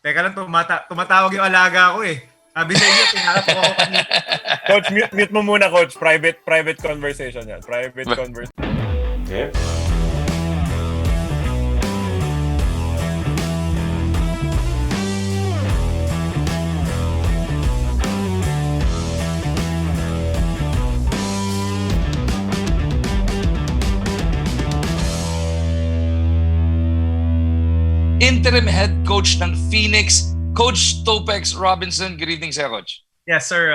Teka lang, tumatawag yung alaga ko eh. Sabi sa inyo, tinakapok ako kanina. Coach, mute mo muna, Coach. Private conversation yan. Private conversation. Yeah. Interim Head Coach ng Phoenix, Coach Topex Robinson. Good evening, sir, Coach. Yes, sir.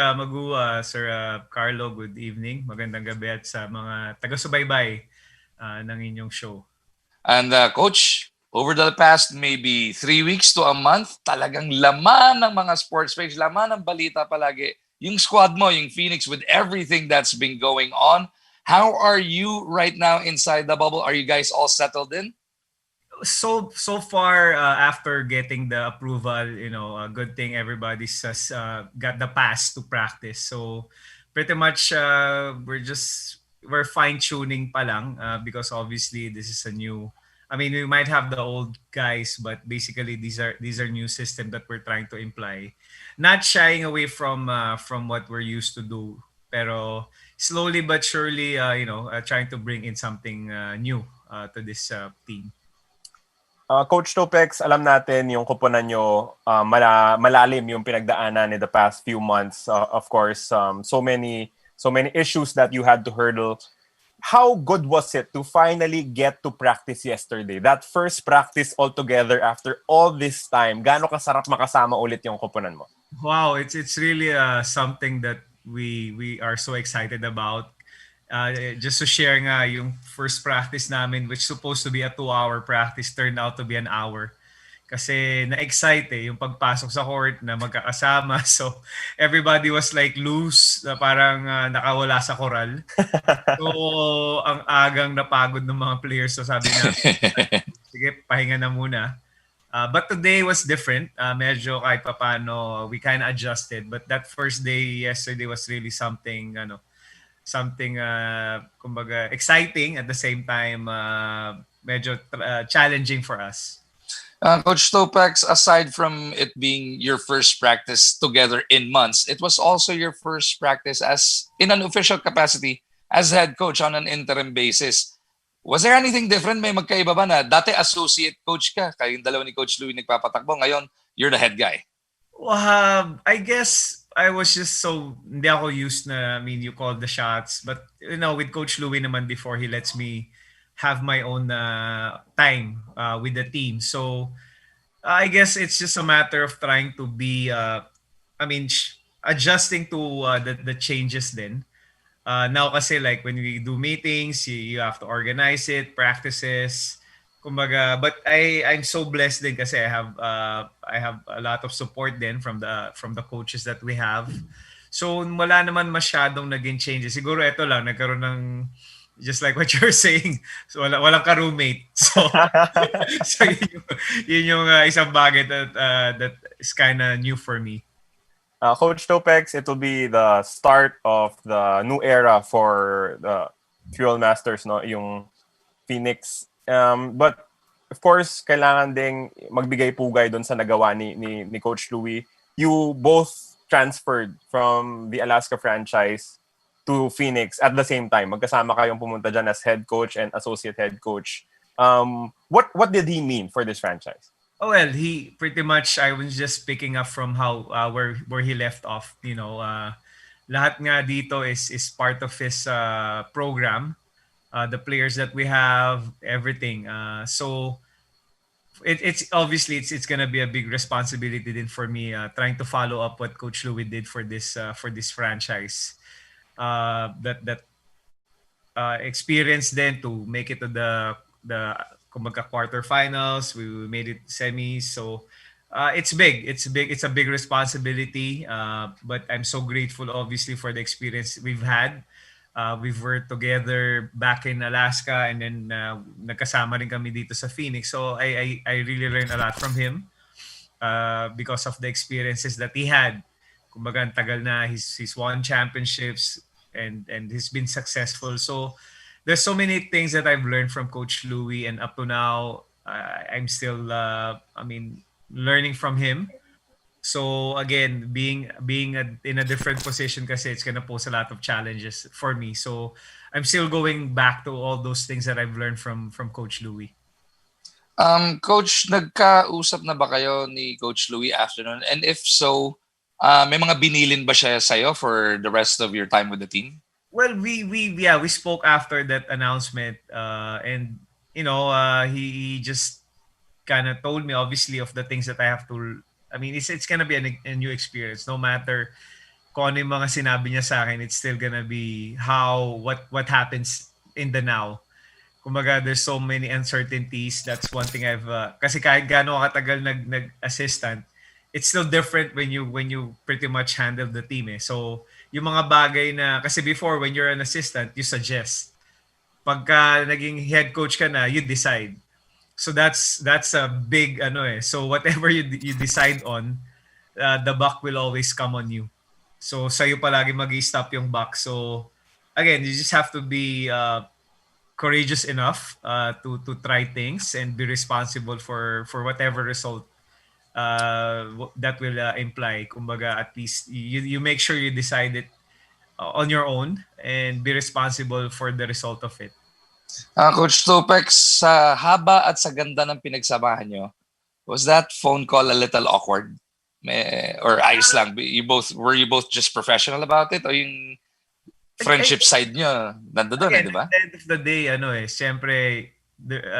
Sir Carlo, good evening. Magandang gabi at sa mga taga-subaybay ng inyong show. And Coach, over the past maybe 3 weeks to a month, talagang laman ng mga sports page, laman ng balita palagi. Yung squad mo, yung Phoenix, with everything that's been going on. How are you right now inside the bubble? Are you guys all settled in? So far, after getting the approval, a good thing everybody's got the pass to practice. So pretty much we're fine tuning pa lang because obviously this is a new. I mean, we might have the old guys, but basically these are new system that we're trying to imply. Not shying away from what we're used to do, pero slowly but surely, trying to bring in something new to this team. Coach Topex, alam natin yung kuponan nyo, malalim yung pinagdaanan in the past few months. Of course, so many issues that you had to hurdle. How good was it to finally get to practice yesterday? That first practice all together after all this time. Gaano kasarap makasama ulit yung kuponan mo? Wow, it's really something that we are so excited about. Just to share nga, yung first practice namin, which supposed to be a 2-hour practice, turned out to be an hour. Kasi na-excite yung pagpasok sa court na magkakasama. So, everybody was like loose, na parang nakawala sa koral. So, ang agang napagod ng mga players. So, sabi na, sige, pahinga na muna. But today was different. Medyo kahit papano, we kind of adjusted. But that first day, yesterday, was really something, kumbaga exciting at the same time medyo challenging for us. Coach Topex, aside from it being your first practice together in months, it was also your first practice as in an official capacity as head coach on an interim basis. Was there anything different? May magkaiba ba na dati associate coach ka, kayong dalawa ni Coach Louie nagpapatakbo, ngayon you're the head guy? I guess I was just hindi ako used na, I mean, you call the shots. But, with Coach Louie naman before, he lets me have my own time with the team. So, I guess it's just a matter of trying to be, adjusting to the changes then. Now kasi like when we do meetings, you have to organize it, practices. Kumbaga, but I'm so blessed din kasi I have a lot of support din from the coaches that we have. So wala naman masyadong naging changes. Siguro ito lang nagkaroon ng just like what you're saying. So walang ka-roommate. So yun yung isang bagay that is kind of new for me. Coach Topex, it will be the start of the new era for the Fuel Masters, no? Yung Phoenix. But of course, kailangan ding magbigay pugay doon sa nagawa ni Coach Louie. You both transferred from the Alaska franchise to Phoenix at the same time. Magkasama kayong pumunta dyan as head coach and associate head coach. What did he mean for this franchise? Oh, well, he pretty much, I was just picking up from how where he left off. Lahat nga dito is part of his program. The players that we have, everything. So it's obviously it's gonna be a big responsibility then for me trying to follow up what Coach Louie did for this franchise. That experience then to make it to the kumbaga quarterfinals. We made it semis. So it's big. It's big. It's a big responsibility. But I'm so grateful, obviously, for the experience we've had. We've worked together back in Alaska and then nagkasama rin kami dito sa Phoenix. So I really learned a lot from him because of the experiences that he had. Kumbaga, ang tagal na, he's won championships and he's been successful. So there's so many things that I've learned from Coach Louie, and up to now, I'm still, learning from him. So again, in a different position kasi it's gonna pose a lot of challenges for me. So I'm still going back to all those things that I've learned from Coach Louie. Coach, nagkausap na ba kayo ni Coach Louie after nun? And if so, may mga binilin ba siya sa'yo for the rest of your time with the team? Well, we spoke after that announcement, and he just kind of told me obviously of the things that I have to. I mean, it's gonna be a new experience. No matter kung ano yung mga sinabi niya sa akin, it's still gonna be what happens in the now. Kumbaga, there's so many uncertainties. That's one thing kasi kahit gaano katagal nag-assistant, it's still different when you pretty much handle the team eh. So, yung mga bagay na, kasi before when you're an assistant, you suggest. Pagka naging head coach ka na, you decide. So that's a big So whatever you decide on, the buck will always come on you. So sa'yo palagi mag-i-stop yung buck. So again, you just have to be courageous enough to try things and be responsible for whatever result that will imply. Kumbaga, at least you make sure you decide it on your own and be responsible for the result of it. Coach Topex, sa haba at sa ganda ng pinagsamahan nyo, was that phone call a little awkward? Or ayos lang? Were you both just professional about it? O yung friendship side nyo, nandoon di ba? At the end of the day, siyempre,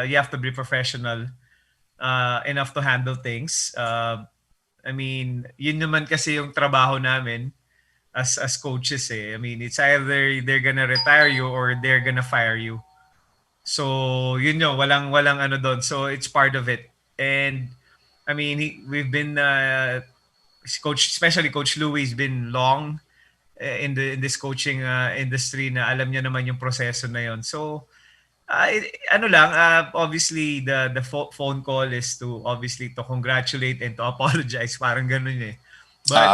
you have to be professional enough to handle things. I mean, yun naman kasi yung trabaho namin as coaches eh. I mean, it's either they're gonna retire you or they're gonna fire you. So, yun walang doon. So, it's part of it. And, I mean, we've been, especially Coach Louie has been long in this coaching industry na alam niya naman yung proseso na yon. So, obviously, the phone call is to congratulate and to apologize. Parang ganun eh. But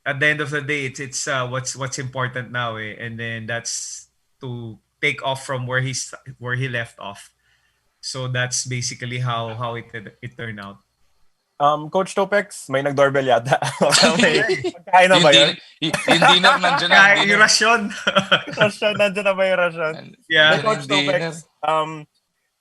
at the end of the day, it's what's important now eh, and then that's to take off from where he left off. So that's basically how it turned out. Coach Topex, may nag-doorbell yata. Pagkain na ba yun? Yung dinner nandiyan na. Yung rasyon. Nandiyan na ba yung rasyon? Yeah. Coach Topex,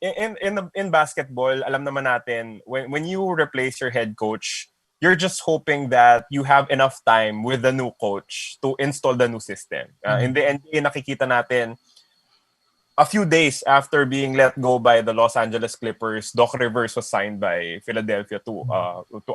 in basketball, alam naman natin, when you replace your head coach, you're just hoping that you have enough time with the new coach to install the new system. In the NBA, nakikita natin, a few days after being let go by the Los Angeles Clippers, Doc Rivers was signed by Philadelphia to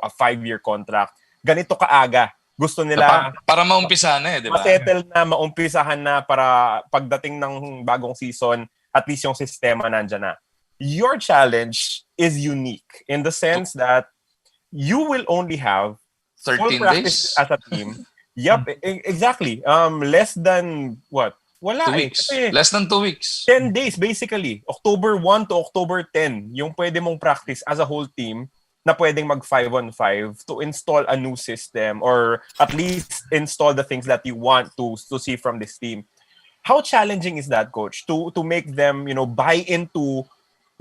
a 5-year contract. Ganito kaaga. Gusto nila para maumpisahan na eh, di ba? Masettle na, maumpisahan na para pagdating ng bagong season, at least yung sistema nandyan na. Your challenge is unique in the sense that you will only have 13 days as a team. Yep, exactly. Less than what? Wala 2 weeks. Less than 2 weeks. 10 days basically. October 1 to October 10 yung pwede mong practice as a whole team na pwedeng mag 5-on-5 to install a new system or at least install the things that you want to see from this team. How challenging is that, coach, to make them, buy into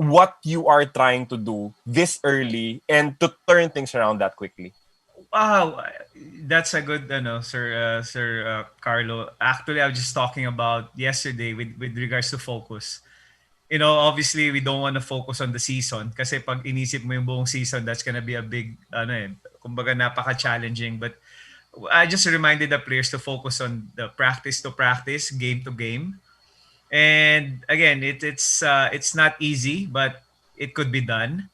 what you are trying to do this early and to turn things around that quickly? Wow, that's a good Sir Carlo. Actually, I was just talking about yesterday with regards to focus. Obviously we don't want to focus on the season kasi pag inisip mo yung buong season, that's gonna be a big kumbaga napaka-challenging. But I just reminded the players to focus on the practice to practice, game to game. And again, it's not easy, but it could be done.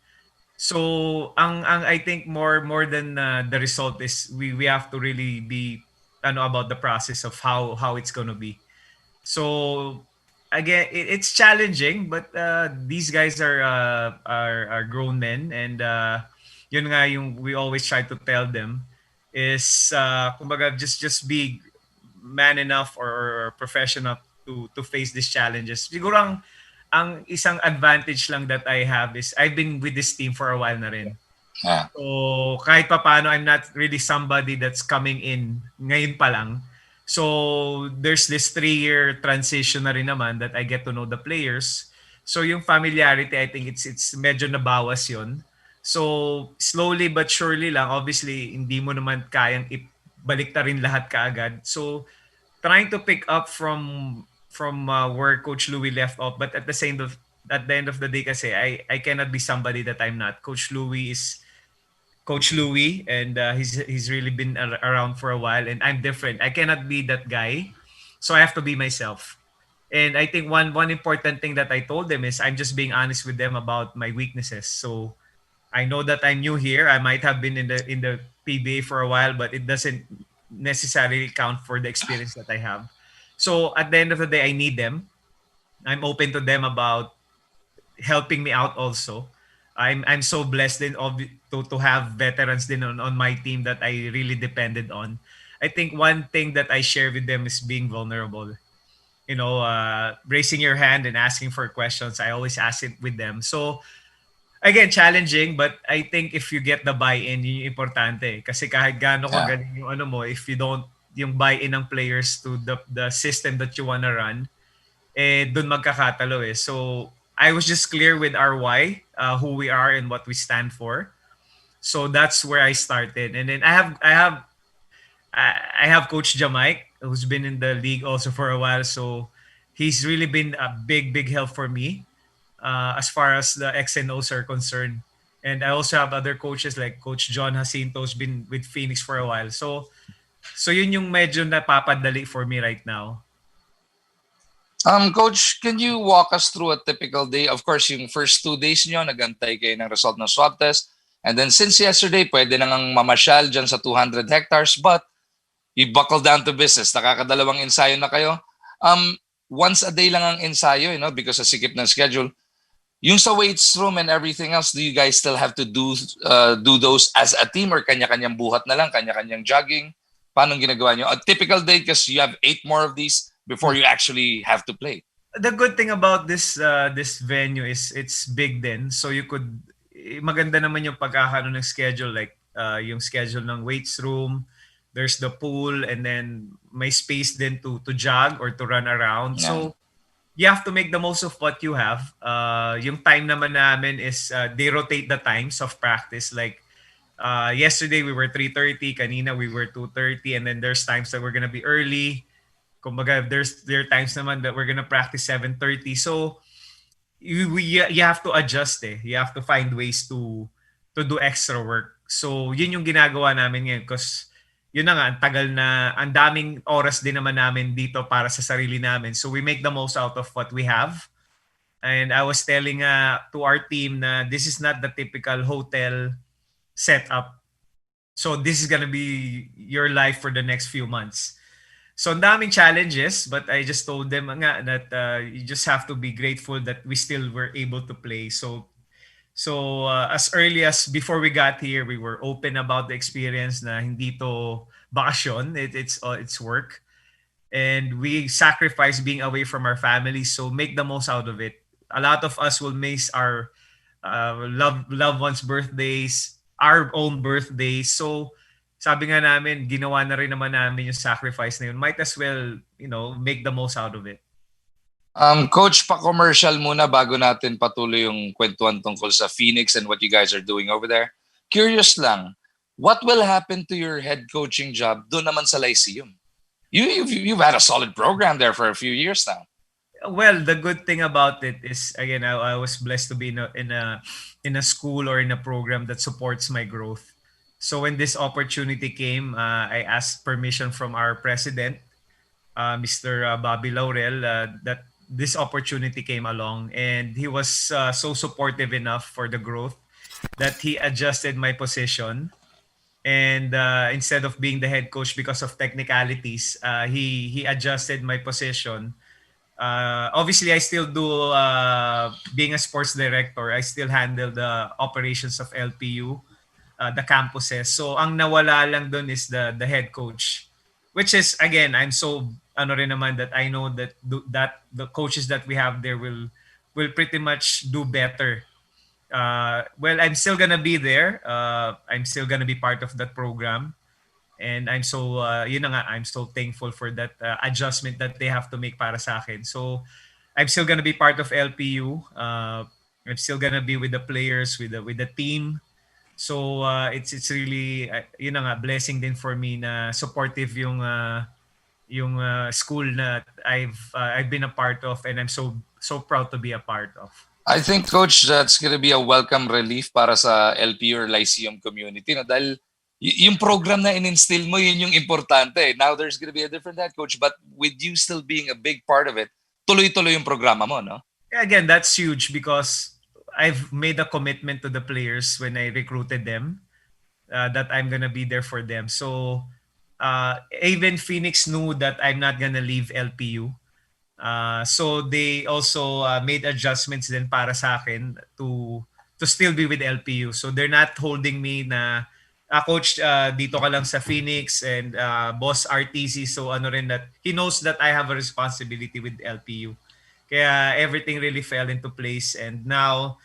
So ang I think more than the result is we have to really be about the process of how it's going to be. So again, it's challenging, but these guys are grown men, and yun nga yung we always try to tell them is kumbaga just be man enough or professional to face these challenges. Siguro ang isang advantage lang that I have is I've been with this team for a while na rin. Yeah. So kahit pa paano, I'm not really somebody that's coming in ngayon pa lang. So there's this 3-year transition na rin naman that I get to know the players. So yung familiarity, I think it's medyo nabawas yon. So slowly but surely lang, obviously hindi mo naman kayang ibalik ta rin lahat kaagad. So trying to pick up from where Coach Louie left off, but at the end of the day kasi I cannot be somebody that I'm not. Coach Louie is Coach Louie, and he's really been around for a while, and I'm different. I cannot be that guy, so I have to be myself. And I think one important thing that I told them is I'm just being honest with them about my weaknesses. So I know that I'm new here. I might have been in the PBA for a while, but it doesn't necessarily count for the experience that I have. So at the end of the day, I need them. I'm open to them about helping me out also. I'm so blessed din to have veterans din on my team that I really depended on. I think one thing that I share with them is being vulnerable. Raising your hand and asking for questions. I always ask it with them. So again, challenging, but I think if you get the buy-in, yun yung importante. Kasi kahit gaano Yeah. kagaling yung ano mo, if you don't, yung buy-in ng players to the system that you wanna run, dun magkakatalo eh. So, I was just clear with our why, who we are and what we stand for. So that's where I started. And then I have Coach Jamike, who's been in the league also for a while. So he's really been a big help for me as far as the X and O's are concerned. And I also have other coaches like Coach John Jacinto, who's been with Phoenix for a while. So yun yung medyo napapadali for me right now. Coach, can you walk us through a typical day? Of course, yung first 2 days nyo, nagantay kayo ng result ng swab test. And then since yesterday, pwede nang mamasyal dyan sa 200 hectares, but you buckle down to business. Nakakadalawang ensayo na kayo. Once a day lang ang ensayo, because sa sikip ng schedule. Yung sa weights room and everything else, do you guys still have to do those as a team or kanya-kanyang buhat na lang, kanya-kanyang jogging? Paano ginagawa nyo? A typical day because you have 8 more of these before you actually have to play. The good thing about this venue is it's big din. So you could maganda naman yung pagkakaroon ng schedule, like yung schedule ng weights room, there's the pool, and then may space din to jog or to run around. Yeah. So you have to make the most of what you have. Yung time naman namin is they rotate the times of practice. Like yesterday we were 3:30, kanina we were 2:30, and then there's times that we're gonna be early. Kumbaga, there are times naman that we're gonna practice 7:30. So you have to adjust eh. You have to find ways to do extra work. So yun yung ginagawa namin ngayon because yun na nga, ang daming oras din naman namin dito para sa sarili namin. So we make the most out of what we have. And I was telling to our team na this is not the typical hotel setup. So this is gonna be your life for the next few months. So ang daming challenges, but I just told them nga that you just have to be grateful that we still were able to play. So as early as before we got here, we were open about the experience na hindi to bakasyon, it's work. And we sacrifice being away from our families, so make the most out of it. A lot of us will miss our loved ones' birthdays, our own birthdays. So sabi nga namin, ginawa na rin naman namin yung sacrifice na yun. Might as well, make the most out of it. Coach, pa-commercial muna bago natin patuloy yung kwentuhan tungkol sa Phoenix and what you guys are doing over there. Curious lang, what will happen to your head coaching job doon naman sa Lyceum? You've had a solid program there for a few years now. Well, the good thing about it is, again, I was blessed to be in a school or in a program that supports my growth. So when this opportunity came, I asked permission from our president, Mr. Bobby Laurel, that this opportunity came along, and he was so supportive enough for the growth that he adjusted my position. And instead of being the head coach because of technicalities, he adjusted my position. Obviously, I still do, being a sports director, I still handle the operations of LPU, the campuses. So ang nawala lang dun is the head coach, which is, again, I'm so rin naman that I know that the coaches that we have there will pretty much do better. Well, I'm still gonna be there. I'm still gonna be part of that program, and I'm so I'm so thankful for that adjustment that they have to make para sa akin. So I'm still gonna be part of LPU. I'm still gonna be with the players, with the team. So it's really yun na nga, blessing din for me na supportive yung school na I've been a part of, and I'm so proud to be a part of. I think, Coach, that's gonna be a welcome relief para sa LPU or Lyceum community. No? Dahil yung program na in-instill mo, yun yung importante. Now there's gonna be a different head coach, but with you still being a big part of it, tuloy-tuloy yung programa mo, no? Again, that's huge because I've made a commitment to the players when I recruited them that I'm gonna be there for them. So even Phoenix knew that I'm not gonna leave LPU. So they also made adjustments din para sa akin to still be with LPU. So they're not holding me na coach dito ka lang sa Phoenix and boss RTC, so ano rin that he knows that I have a responsibility with LPU. Kaya everything really fell into place, and now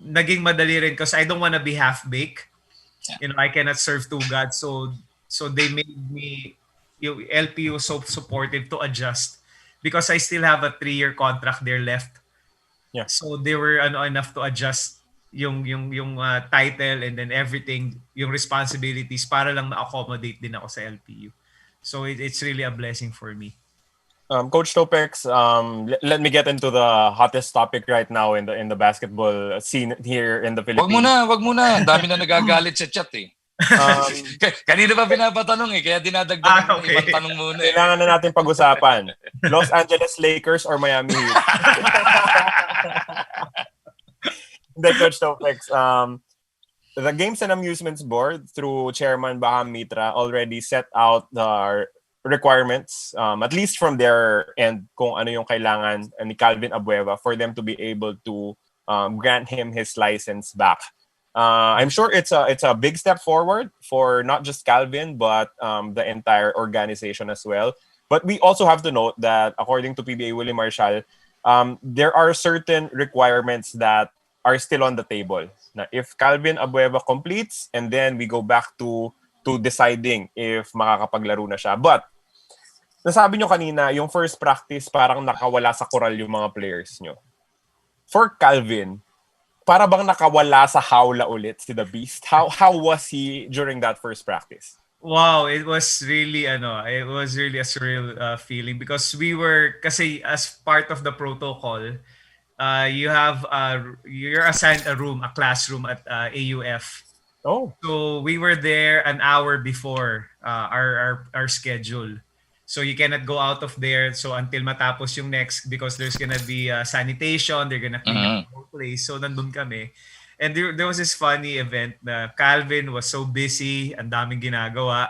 naging madali rin because I don't want to be half-baked. You know, I cannot serve two gods, so they made me yung LPU so supportive to adjust because I still have a 3-year contract there left. Yeah. So they were enough to adjust yung title and then everything, yung responsibilities para lang ma-accommodate din ako sa LPU. So it's really a blessing for me. Coach Topex, let me get into the hottest topic right now in the basketball scene here in the Philippines. Wag mo na. Ang dami na nagagalit sa chat eh. Kanina pa pinapatanong eh, kaya dinadagdagan ng okay. ibang tanong muna eh. Kailangan na natin pag-usapan. Los Angeles Lakers or Miami Heat? Hindi, Coach Topex. The Games and Amusements Board through Chairman Baham Mitra already set out the requirements, at least from their end, kung ano yung kailangan ni Calvin Abueva for them to be able to grant him his license back. I'm sure it's a big step forward for not just Calvin, but the entire organization as well. But we also have to note that according to PBA Willie Marshall, there are certain requirements that are still on the table. Now, if Calvin Abueva completes, and then we go back to deciding if makakapaglaro na siya. But, nasabi nyo kanina, yung first practice parang nakawala sa koral yung mga players nyo. For Calvin, para bang nakawala sa hawla ulit si The Beast? How was he during that first practice? Wow, it was really a surreal feeling because kasi as part of the protocol, you're assigned a classroom at AUF. Oh. So we were there an hour before our schedule. So you cannot go out of there so until matapos yung next because there's gonna be sanitation, they're gonna clean up the whole place. So nandun kami. And there was this funny event na Calvin was so busy, ang daming ginagawa.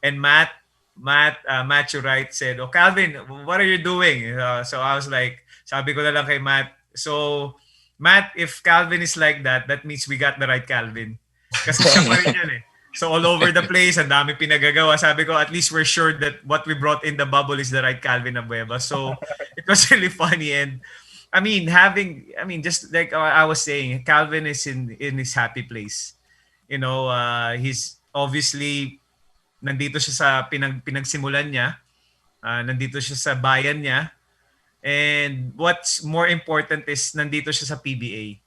And Matthew Wright said, "Oh, Calvin, what are you doing?" So I was like, sabi ko na lang kay Matt, so Matt, if Calvin is like that, that means we got the right Calvin. Kasi siya pa rin yan eh. So all over the place, ang dami pinagagawa. Sabi ko, at least we're sure that what we brought in the bubble is the right Calvin Abueva. So it was really funny. And just like I was saying, Calvin is in his happy place. You know, he's obviously, nandito siya sa pinagsimulan niya. Nandito siya sa bayan niya. And what's more important is nandito siya sa PBA.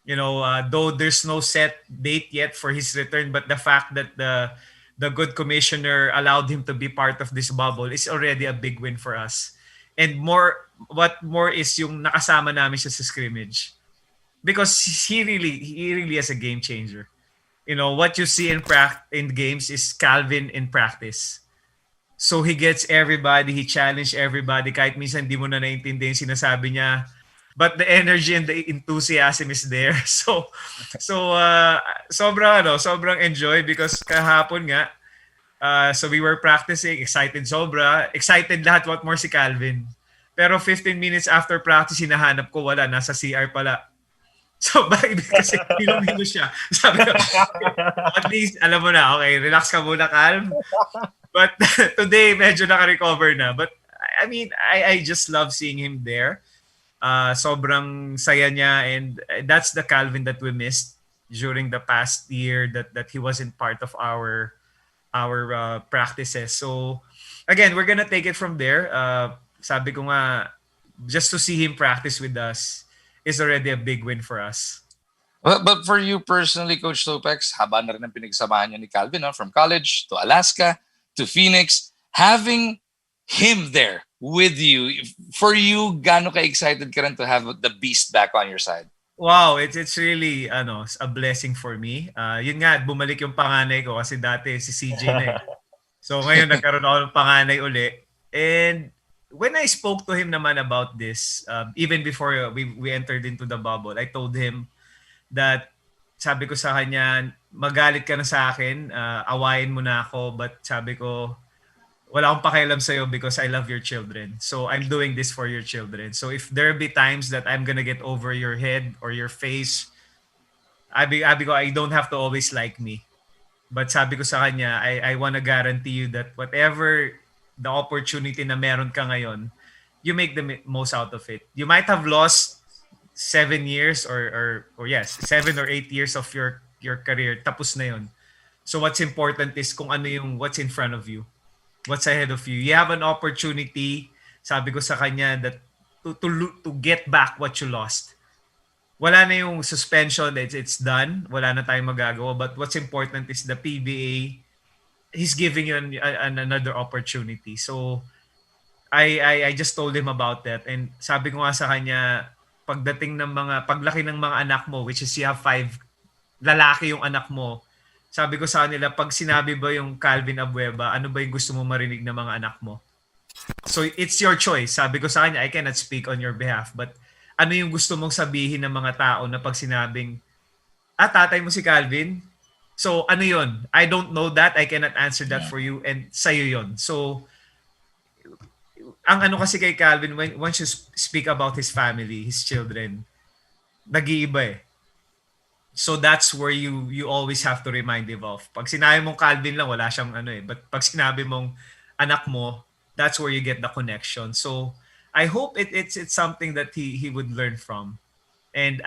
You know, though there's no set date yet for his return, but the fact that the good commissioner allowed him to be part of this bubble is already a big win for us. And what more is yung nakasama namin siya sa scrimmage, because he really is a game changer. You know, what you see in games is Calvin in practice. So he gets everybody, he challenged everybody, kahit minsan di mo na naiintindihan yung sinasabi niya. But the energy and the enthusiasm is there. So sobrang enjoy because kahapon nga, so we were practicing, excited lahat, what more si Calvin. Pero 15 minutes after practice, hinahanap ko, wala, nasa CR pala. So bakit? Kasi hilong-hilo siya. Sabi ko, at least, alam mo na, okay, relax ka muna, calm. But today, medyo naka-recover na. But I mean, I just love seeing him there. Sobrang saya niya, and that's the Calvin that we missed during the past year that he wasn't part of our practices. So again, we're gonna take it from there. Sabi ko nga, just to see him practice with us is already a big win for us. But for you personally, Coach Topex, haba na rin ang pinagsamahan niyo ni Calvin, no? From college to Alaska to Phoenix, having him there with you, for you, gaano ka-excited ka rin to have the beast back on your side? Wow, it's really a blessing for me. Yun nga, bumalik yung panganay ko kasi dati si CJ na eh. So ngayon nagkaroon ako ng panganay uli. And when I spoke to him naman about this, even before we entered into the bubble, I told him that sabi ko sa kanya, magalit ka na sa akin, awayin mo na ako, but sabi ko, wala akong pakialam sa'yo because I love your children. So I'm doing this for your children. So if there be times that I'm gonna get over your head or your face, I don't have to always like me. But sabi ko sa kanya, I wanna guarantee you that whatever the opportunity na meron ka ngayon, you make the most out of it. You might have lost 7 years or 7 or 8 years of your career. Tapos na yun. So what's important is kung ano yung what's in front of you. What's ahead of you. You have an opportunity, sabi ko sa kanya, that to get back what you lost. Wala na yung suspension, it's done. Wala na tayong magagawa. But what's important is the PBA, he's giving you another opportunity. So I just told him about that. And sabi ko nga sa kanya, paglaki ng mga anak mo, which is you have 5 lalaki yung anak mo, sabi ko sa kanila, pag sinabi ba yung Calvin Abueva, ano ba yung gusto mo marinig ng mga anak mo? So it's your choice. Sabi ko sa kanya, I cannot speak on your behalf, but ano yung gusto mong sabihin ng mga tao na pag sinabing, tatay mo si Calvin? So ano yun? I don't know that. I cannot answer that for you, and sa'yo yun. So ang ano kasi kay Calvin, once you speak about his family, his children, nag-iiba eh. So that's where you always have to remind him of. Pag sinabi mong Calvin lang, wala siyang But pag sinabi mong anak mo, that's where you get the connection. So I hope it's something that he would learn from. And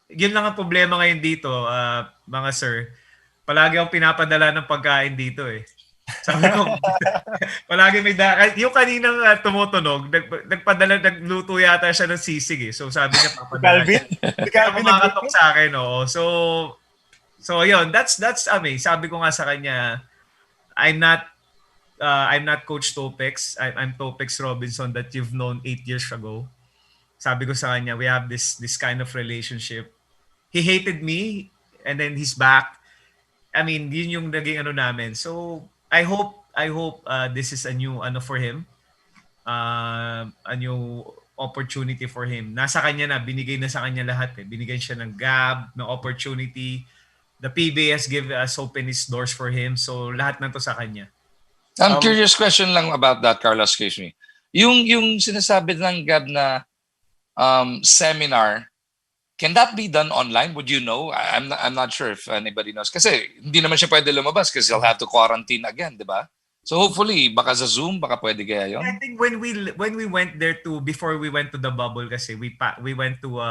yun lang ang problema ngayon dito, mga sir. Palagi akong pinapadala ng pagkain dito eh. Sabi ko, palagi may yung kaninang tumutunog, nagluto yata siya ng sisig eh. So sabi niya, papadala Calvin? Si Calvin nagkatok sa akin, oo. So yun, that's sabi ko nga sa kanya, I'm not Coach Topex. I'm Topex Robinson that you've known 8 years ago. Sabi ko sa kanya, we have this kind of relationship. He hated me and then he's back. I mean, yun yung naging namin. So I hope this is a new for him. A new opportunity for him. Nasa kanya na, binigay na sa kanya lahat eh. Binigay siya ng gab, ng opportunity. The PBA has opened its doors for him. So lahat na to sa kanya. I'm curious question lang about that, Carlos, excuse me. Yung sinasabi ng gab na seminar, can that be done online? Would you know? I'm not sure if anybody knows. Kasi hindi naman siya pwede lumabas kasi he'll have to quarantine again, di ba? So hopefully, baka sa Zoom, baka pwede kaya yun? I think when we went there before we went to the bubble kasi we went to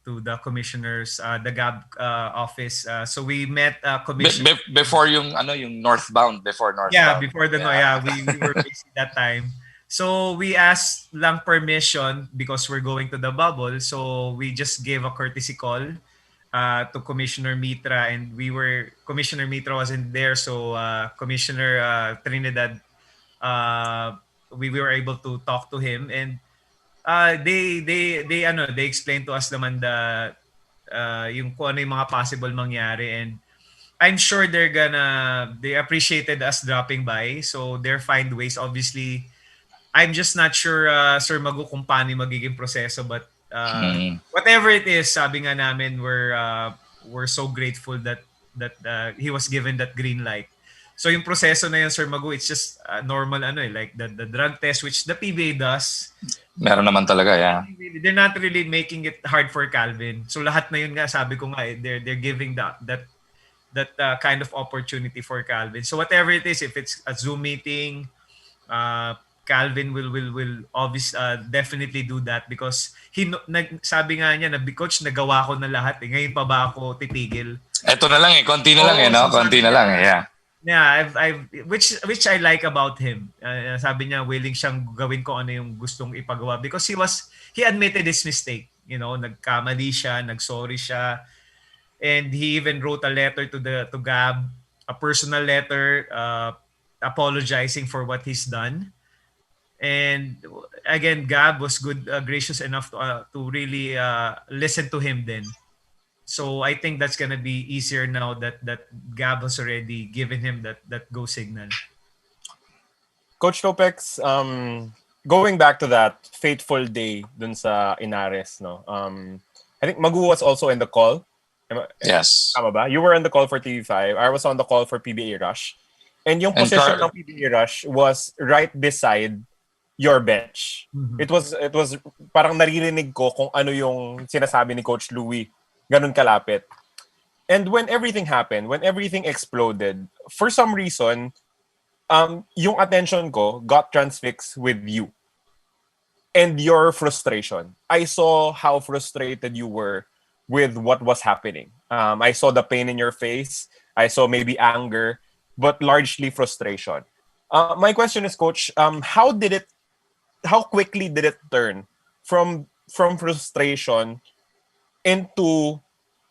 the commissioners, the GAB office. So we met commissioner. Before yung northbound, before northbound. Yeah, before we were busy that time. So we asked lang permission because we're going to the bubble. So we just gave a courtesy call to Commissioner Mitra, and Commissioner Mitra wasn't there. So Commissioner Trinidad, we were able to talk to him, and they explained to us naman yung kung ano yung mga possible mangyari, and I'm sure they appreciated us dropping by. So they'll find ways. Obviously, I'm just not sure, Sir Magu, kung paano magiging proseso. But whatever it is, sabi nga namin, we're so grateful that he was given that green light. So yung proseso na yun, Sir Magu, it's just normal like the drug test, which the PBA does. Meron naman talaga, yeah. They're not really making it hard for Calvin. So lahat na yun nga, sabi ko nga, they're giving that kind of opportunity for Calvin. So whatever it is, if it's a Zoom meeting, Calvin will obviously definitely do that because sabi nga niya na, Coach, nagawa ko na lahat eh. Ngayon pa ba ako titigil? Eto na lang konti na lang no? Konti na lang yeah. Yeah, which I like about him. Sabi niya willing siyang gawin ko ano yung gustong ipagawa because he admitted his mistake. Nagkamali siya, nagsorry siya, and he even wrote a letter to Gab, a personal letter apologizing for what he's done. And again, Gab was gracious enough to really listen to him then. So I think that's gonna be easier now that Gab has already given him that go signal. Coach Topex, going back to that fateful day dun sa Inares, no? I think Magu was also in the call. Yes. Tama ba? You were on the call for TV5. I was on the call for PBA Rush. And yung position ng PBA Rush was right beside your bench. Mm-hmm. It was parang naririnig ko kung ano yung sinasabi ni Coach Louie. Ganun kalapit. And when everything happened, when everything exploded, for some reason, yung attention ko got transfixed with you and your frustration. I saw how frustrated you were with what was happening. I saw the pain in your face. I saw maybe anger, but largely frustration. My question is, Coach, how quickly did it turn from frustration into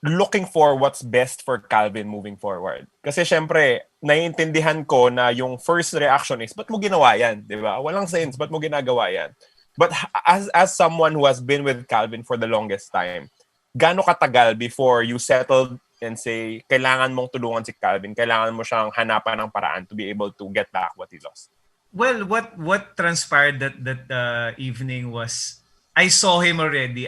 looking for what's best for Calvin moving forward? Kasi syempre, naiintindihan ko na yung first reaction is, ba't mo ginawa yan? Diba? Walang sense, ba't mo ginagawa yan? But as someone who has been with Calvin for the longest time, gaano katagal before you settled and say, kailangan mong tulungan si Calvin, kailangan mo siyang hanapan ng paraan to be able to get back what he lost? Well, what transpired that evening was, I saw him already.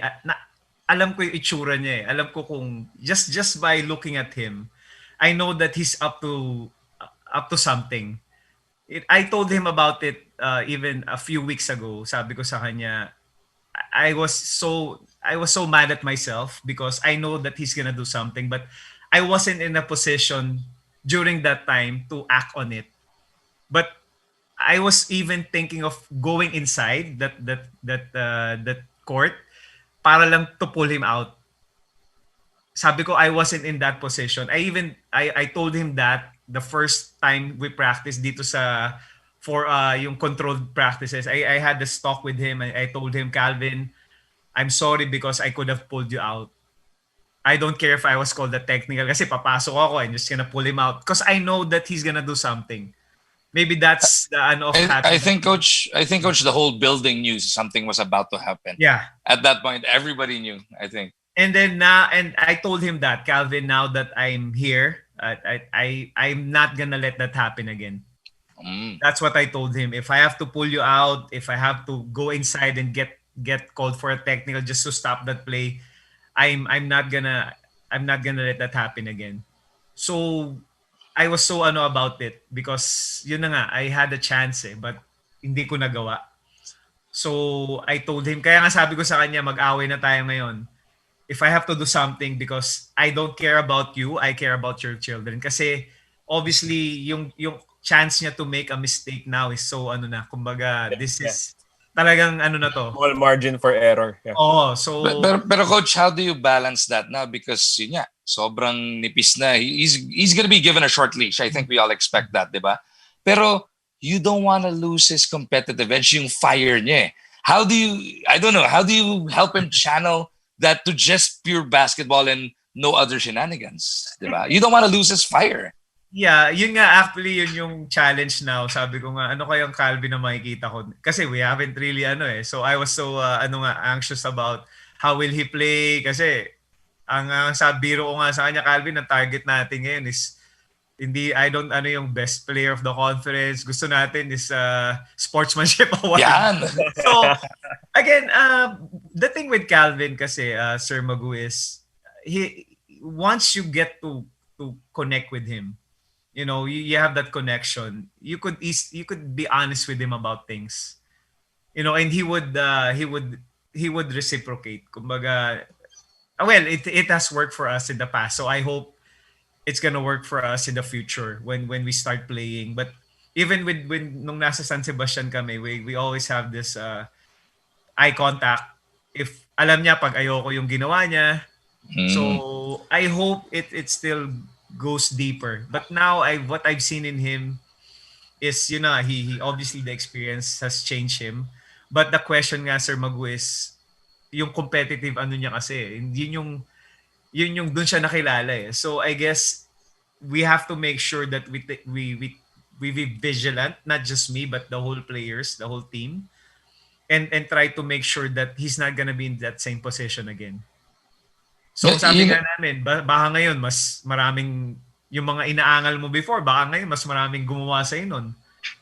Alam ko yung itsura niya eh. Alam ko kung just by looking at him, I know that he's up to something. I told him about it even a few weeks ago. Sabi ko sa kanya, I was so mad at myself because I know that he's gonna do something, but I wasn't in a position during that time to act on it. But I was even thinking of going inside that court para lang to pull him out. Sabi ko, I wasn't in that position. I told him that the first time we practiced dito for yung controlled practices. I had this talk with him. I told him, Calvin, I'm sorry because I could have pulled you out. I don't care if I was called a technical kasi papasok ako. I'm just gonna pull him out because I know that he's gonna do something. Maybe that's the I think coach, the whole building knew something was about to happen. Yeah. At that point, everybody knew, I think. And then and I told him that, Calvin, now that I'm here, I'm not gonna let that happen again. That's what I told him. If I have to pull you out, if I have to go inside and get called for a technical just to stop that play, I'm not gonna let that happen again. So I was so about it because yun na nga, I had a chance but hindi ko nagawa. So I told him, kaya nga sabi ko sa kanya, mag-away na tayo ngayon. If I have to do something because I don't care about you, I care about your children. Kasi obviously yung chance niya to make a mistake now is so na, kumbaga this is talagang na to. Small margin for error. Yeah. Oh, so pero coach, how do you balance that now? Because yun nga, sobrang nipis na. He's gonna be given a short leash. I think we all expect that, diba? Pero you don't want to lose his competitive edge, yung fire niya. How do you help him channel that to just pure basketball and no other shenanigans, diba? You don't want to lose his fire. Yeah, yun nga actually yun yung challenge now. Sabi ko nga, ano kayang Calvin na makikita ko? Kasi we haven't really So I was so anxious about how will he play kasi ang biro ko nga sa kanya, Calvin, ang target natin ngayon is I don't yung best player of the conference. Gusto natin is sportsmanship award. Yan. So again, the thing with Calvin kasi Sir Magu is once you get to connect with him, you have that connection. You could be honest with him about things, and he would reciprocate. Kumbaga, well, it has worked for us in the past, so I hope it's gonna work for us in the future when we start playing. But even when nung nasa San Sebastian kami, we always have this eye contact. If alam niya pag ayoko yung ginawa niya, so I hope it still goes deeper. But now what I've seen in him is, he obviously the experience has changed him. But the question nga, Sir Magu, is yung competitive ano niya kasi. Yun yung dun siya nakilala eh. So I guess we have to make sure that we be vigilant, not just me but the whole players, the whole team, and try to make sure that he's not gonna be in that same position again. So sabi nga namin, baka ngayon mas maraming yung mga inaangal mo before, baka ngayon mas maraming gumawa sa nun.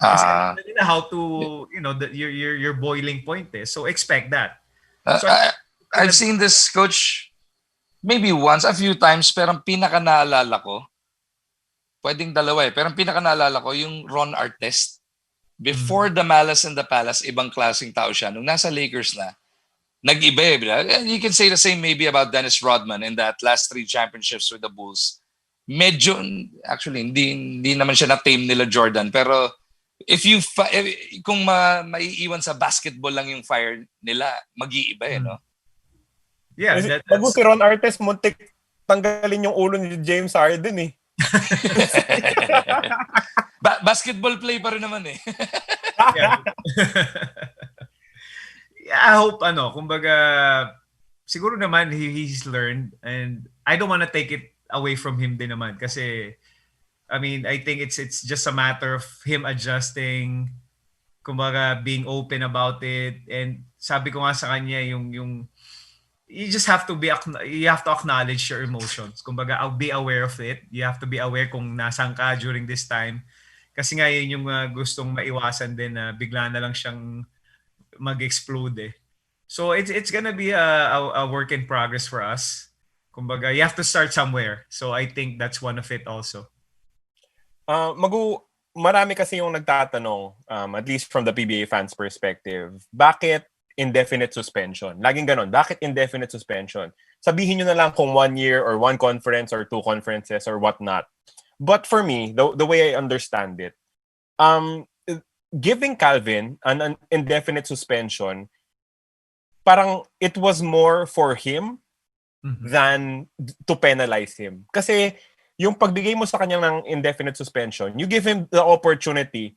Kasi alam na nila how to, your boiling point eh. So expect that. So I've seen this coach maybe once, a few times, pero ang pinaka naalala ko, pwedeng dalawa eh, pero ang pinaka naalala ko yung Ron Artest. Before the Malice and the Palace, ibang klaseng tao siya. Nung nasa Lakers na, nag-iba eh. You can say the same maybe about Dennis Rodman in that last 3 championships with the Bulls. Medyo, actually, hindi naman siya na-tame nila Jordan. Pero kung maiiwan sa basketball lang yung fire nila, mag-iiba eh, no? Yeah. Bago si Ron Artest, muntik tanggalin yung ulo ni James Harden eh. Basketball play pa rin naman eh. I hope kumbaga siguro naman he's learned, and I don't want to take it away from him din naman kasi I mean, I think it's just a matter of him adjusting, kumbaga being open about it, and sabi ko nga sa kanya yung you just have to acknowledge your emotions. Kumbaga, I'll be aware of it. You have to be aware kung nasan ka during this time. Kasi nga yun yung gustong maiwasan din na bigla na lang siyang mag-explode eh. So it's gonna be a work in progress for us. Kumbaga, you have to start somewhere. So I think that's one of it also. Marami kasi yung nagtatanong, at least from the PBA fans perspective, bakit indefinite suspension? Laging ganon, bakit indefinite suspension? Sabihin nyo na lang kung 1 year or 1 conference or 2 conferences or whatnot. But for me, the way I understand it, giving Calvin an indefinite suspension, parang it was more for him than to penalize him. Kasi yung pagbigay mo sa kanya ng indefinite suspension, you give him the opportunity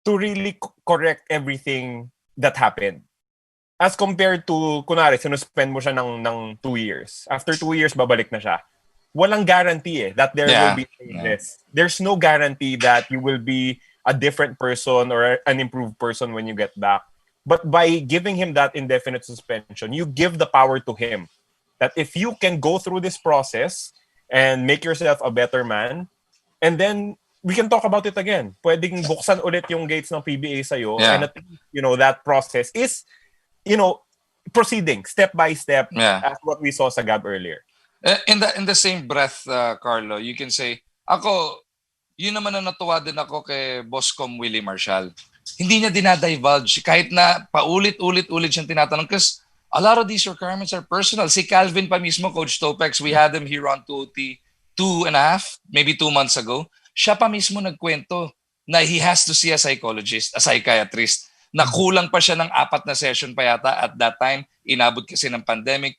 to really correct everything that happened. As compared to, kunwari, sinuspend mo siya ng 2 years. After 2 years, babalik na siya. Walang guarantee that there will be changes. There's no guarantee that you will be a different person or an improved person when you get back. But by giving him that indefinite suspension, you give the power to him. That if you can go through this process and make yourself a better man, and then we can talk about it again. Pwedeng buksan ulit yung gates ng PBA sa'yo. And at least, that process is, proceeding step by step as what we saw sa Gab earlier. In the same breath, Carlo, you can say, yun naman na natuwa din ako kay Bosscom Willie Marshall. Hindi niya dinadivulge kahit na paulit-ulit siyang tinatanong because a lot of these requirements are personal. Si Calvin pa mismo, Coach Topex, we had him here on 2OT 2.5, maybe 2 months ago. Siya pa mismo nagkwento na he has to see a psychologist, a psychiatrist. Na kulang pa siya ng 4 na session pa yata at that time. Inabot kasi ng pandemic.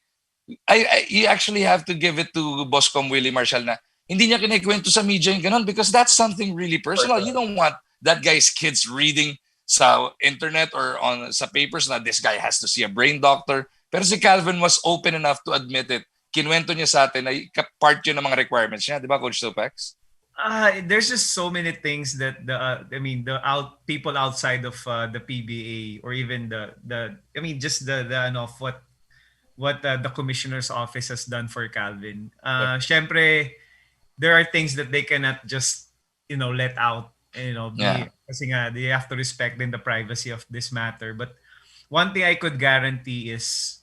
You actually have to give it to Bosscom Willie Marshall na hindi niya kinikwento sa media yung ganun because that's something really personal. You don't want that guy's kids reading sa internet or sa papers na this guy has to see a brain doctor. Pero si Calvin was open enough to admit it. Kinwento niya sa atin na part yun ng mga requirements niya. Di ba, Coach Topex? There's just so many things that people outside of the PBA or even just the what the commissioner's office has done for Calvin. Syempre, there are things that they cannot just let out. Kasi nga they have to respect the privacy of this matter. But one thing I could guarantee is,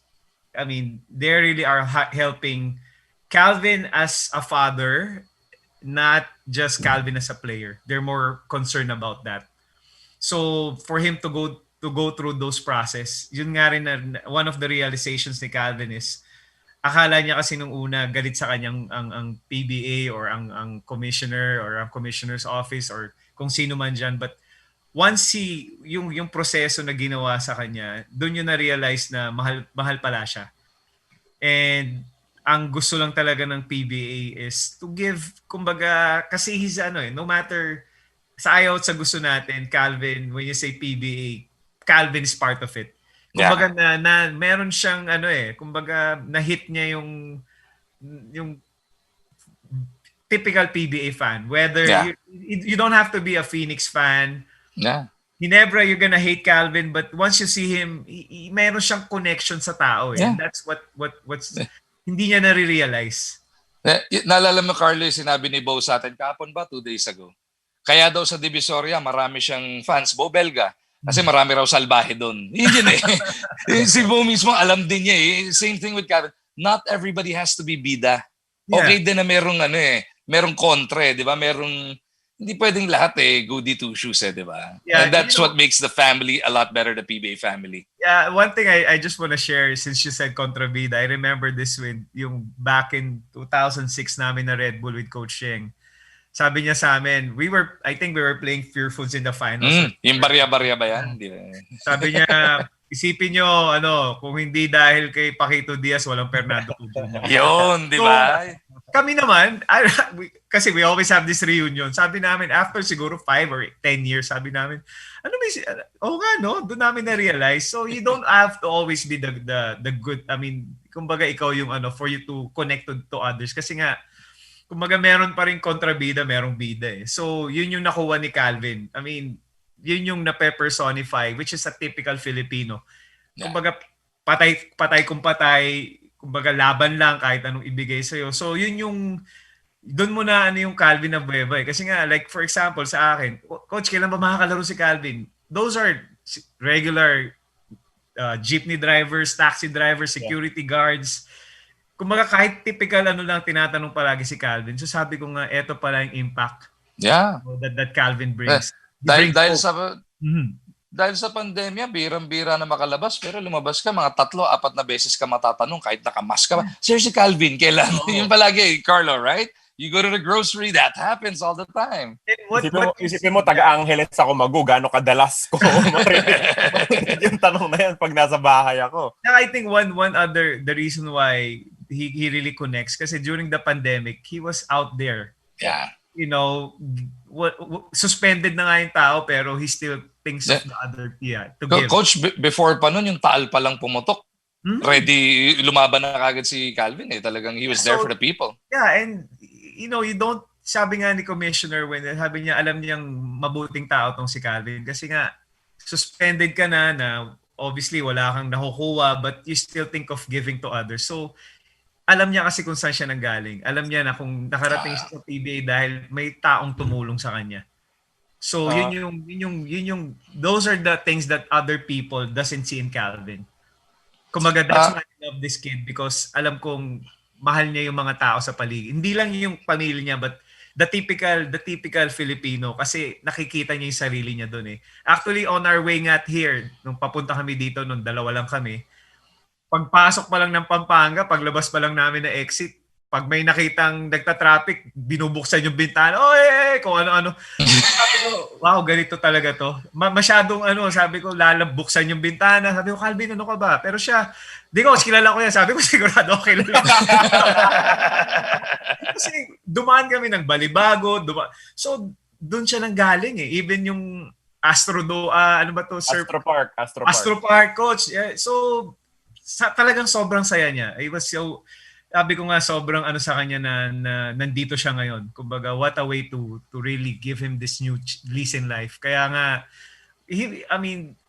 they really are helping Calvin as a father, not just Calvin as a player. They're more concerned about that. So for him to go through those process, yun nga rin na one of the realizations ni Calvin is akala niya kasi nung una galit sa kanyang ang PBA or ang commissioner or ang commissioner's office or kung sino man diyan, but once yung proseso na ginawa sa kanya, doon niya na realize na mahal pala siya. And ang gusto lang talaga ng PBA is to give, kumbaga, kasi he's no matter sa ayaw at sa gusto natin, Calvin, when you say PBA, Calvin is part of it. Kumbaga na meron siyang kumbaga na-hit niya yung typical PBA fan. Whether you don't have to be a Phoenix fan. Yeah. Ginebra, you're gonna hate Calvin, but once you see him, meron siyang connection sa tao. And that's what's hindi niya nare-realize. Naalala mo, Carlo, sinabi ni Bo sa atin kahapon ba? 2 days ago. Kaya daw sa Divisoria, marami siyang fans. Bo Belga. Kasi marami raw salbahe doon. Yun si Bo mismo, alam din niya eh. Same thing with Calvin. Not everybody has to be bida. Okay din na merong kontra di ba? Hindi pwedeng lahat goody two shoes di ba? And that's what makes the family a lot better, the PBA family. Yeah, one thing I just want to share since you said kontrabida, I remember this with yung back in 2006 namin na Red Bull with Coach Yeng. Sabi niya sa amin, I think we were playing Fearfuls in the finals. Yung barya-barya ba yan? Sabi niya, isipin nyo, kung hindi dahil kay Paquito Diaz, walang Fernando Jr. Yun, di ba? So, kami naman, kasi we always have this reunion. Sabi namin, after siguro 5 or 10 years, sabi namin, doon namin na-realize. So you don't have to always be the good, kumbaga ikaw yung for you to connect to others. Kasi nga, kumbaga meron pa rin kontrabida, merong bida eh. So yun yung nakuha ni Calvin. Yun yung nape-personify, which is a typical Filipino. Kumbaga, patay kung patay, kumbaga laban lang kahit anong ibigay sa'yo. So yun yung, doon mo na yung Calvin Abueva eh. Kasi nga, like for example sa akin, Coach, kailan ba makakalaro si Calvin? Those are regular jeepney drivers, taxi drivers, security guards. Kumbaga kahit typical lang tinatanong palagi si Calvin. So sabi ko nga, eto pala yung impact that Calvin brings. Dahil sa pandemya, birang-bira na makalabas, pero lumabas ka, mga 3-4 na beses ka matatanong kahit nakamask ka ba. Sir, si Calvin, kailan? Yun palagi, Carlo, right? You go to the grocery, that happens all the time. Isipin mo, taga-Angeles ako gano'ng kadalas ko. Yung tanong na yan pag nasa bahay ako. I think the reason why he really connects, kasi during the pandemic, he was out there. Yeah. Suspended na nga yung tao, pero he still thinks of the other to give. Coach, before pa nun, yung taal pa lang pumutok. Ready, lumaban na kagad si Calvin Talagang he was there for the people. Yeah, and you don't, sabi nga ni Commissioner when sabi niya, alam niyang mabuting tao tong si Calvin kasi nga suspended ka na obviously wala kang nakukuha but you still think of giving to others. So alam niya kasi kung saan siya nanggaling. Alam niya na kung nakarating siya sa PBA dahil may taong tumulong sa kanya. So yun yung those are the things that other people doesn't see in Calvin. Kumaga, that's why I love this kid because alam kong mahal niya yung mga tao sa paligid. Hindi lang yung pamilya niya but the typical Filipino kasi nakikita niya yung sarili niya doon eh. Actually, on our way nga here, nung papunta kami dito, nung 2 lang kami, pagpasok pa lang ng Pampanga, paglabas pa lang namin na exit, pag may nakitang nagta-traffic, binubuksan yung bintana. Kung ano-ano. Sabi ko, wow, ganito talaga to. Masyadong sabi ko, buksan yung bintana. Sabi ko, Calvin, ano ka ba? Pero siya, di ko, kilala ko yan. Sabi ko, sigurado, kilala. Kasi dumaan kami ng Balibago. So, doon siya nanggaling eh. Even yung Astro Park, coach. Yeah. So, talagang sobrang saya niya. It was so, sabi ko nga sobrang sa kanya na nandito siya ngayon. Kumbaga, what a way to really give him this new lease in life. Kaya nga,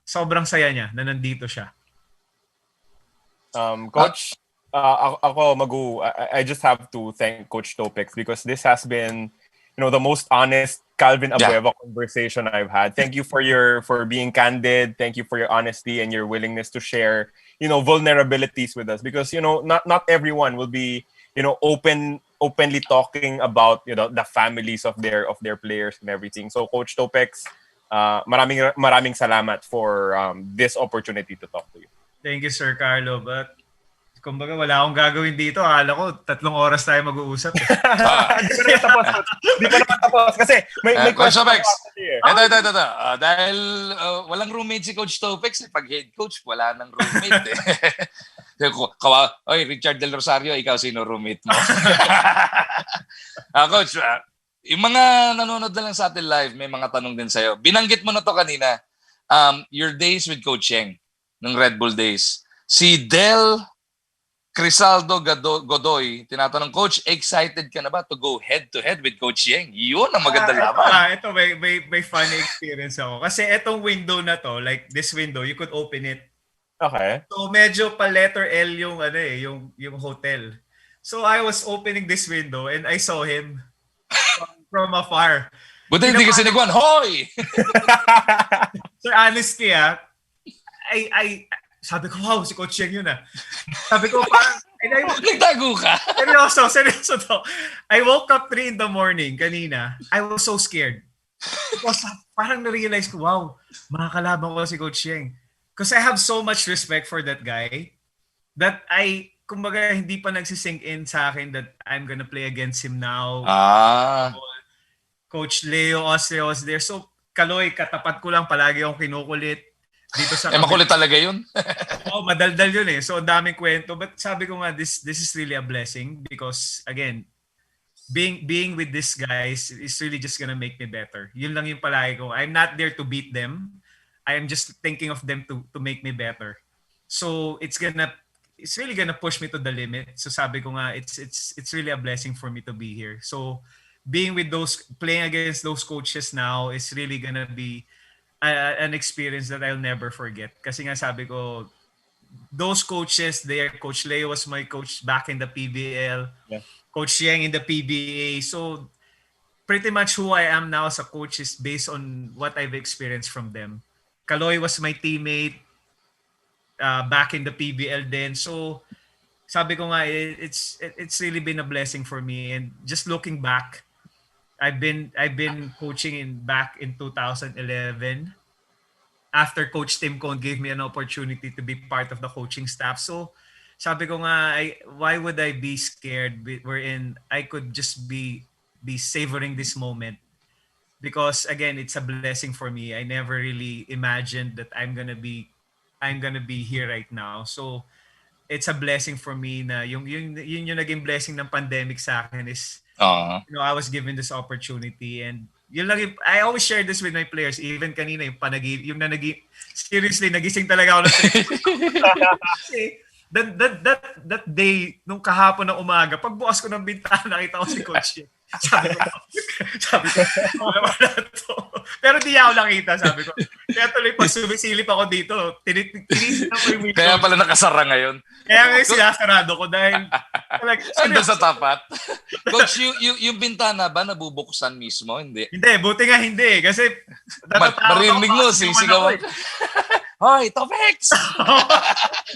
sobrang saya niya na nandito siya. Coach, I just have to thank Coach Topex because this has been, the most honest Calvin Abueva conversation I've had. Thank you for being candid. Thank you for your honesty and your willingness to share, vulnerabilities with us because, not everyone will be, openly talking about, the families of their players and everything. So Coach Topex, maraming salamat for this opportunity to talk to you. Thank you, Sir Carlo. But kumbaga wala akong gagawin dito. Akala ko 3 oras tayo mag-uusap. Di pa naman tapos. Kasi may question Topex. Ito. Dahil walang roommate si Coach Topex. Pag head coach, wala nang roommate. Oy, Richard Del Rosario, ikaw sino roommate mo? Coach, yung mga nanonood na lang sa atin live, may mga tanong din sa'yo. Binanggit mo na to kanina. Your days with Coach Yeng, ng Red Bull days. Si Del Crisaldo Godoy, tinatanong, Coach, excited ka na ba to go head-to-head with Coach Yeng? Yun ang maganda laban. Ito, may funny experience ako. Kasi itong window na to, like this window, you could open it. Okay. So medyo pa letter L yung yung hotel. So I was opening this window and I saw him from afar. Buti hindi kasi nagwan, hoy! Sir, honestly, I sabi ko, wow, si Coach Yeng yun Sabi ko, parang, nagtago ka? Seryoso to. I woke up 3 in the morning kanina. I was so scared. Because parang na-realize ko, wow, makakalaban ko si Coach Yeng. Because I have so much respect for that guy that kumbaga, hindi pa nagsisink in sa akin that I'm gonna play against him now. Coach Leo Alas was there. So, Kaloy, katapat ko lang, palagi akong kinukulit. Dito sa makulit talaga yun. Madaldal yun eh. So, ang daming kwento. But sabi ko nga, this is really a blessing because, again, being with these guys is really just gonna make me better. Yun lang yung palagi ko. I'm not there to beat them. I am just thinking of them to make me better. So, it's really gonna push me to the limit. So, sabi ko nga, it's really a blessing for me to be here. So, playing against those coaches now is really gonna be an experience that I'll never forget. Kasi nga sabi ko, those coaches there, Coach Leo was my coach back in the PBL, Coach Yeng in the PBA. So pretty much who I am now as a coach is based on what I've experienced from them. Kaloy was my teammate back in the PBL then. So sabi ko nga, it's really been a blessing for me. And just looking back, I've been coaching back in 2011 after Coach Tim Cone gave me an opportunity to be part of the coaching staff. So sabi ko nga, why would I be scared wherein I could just be savoring this moment? Because again, it's a blessing for me. I never really imagined that I'm gonna be here right now. So it's a blessing for me na yung naging blessing ng pandemic sa akin is I was given this opportunity and yun lang I always share this with my players, even kanina seriously nagising talaga ako ng kasi that day nung kahapon ng umaga pagbukas ko ng bintana nakita ko si Coach Yeng. Sabi ko wala to. Pero di ako nakita, sabi ko. Kaya tuloy pag sumisilip ako dito, tinitignan ko yung window. Kaya pala nakasara ngayon. Kaya ngayon sinasarado ko dahil ando sa tapat. Coach, yung bintana ba nabubuksan mismo? Hindi. Hindi, buti nga hindi. Kasi marinig mo, sisigawan. Hoy, Topex!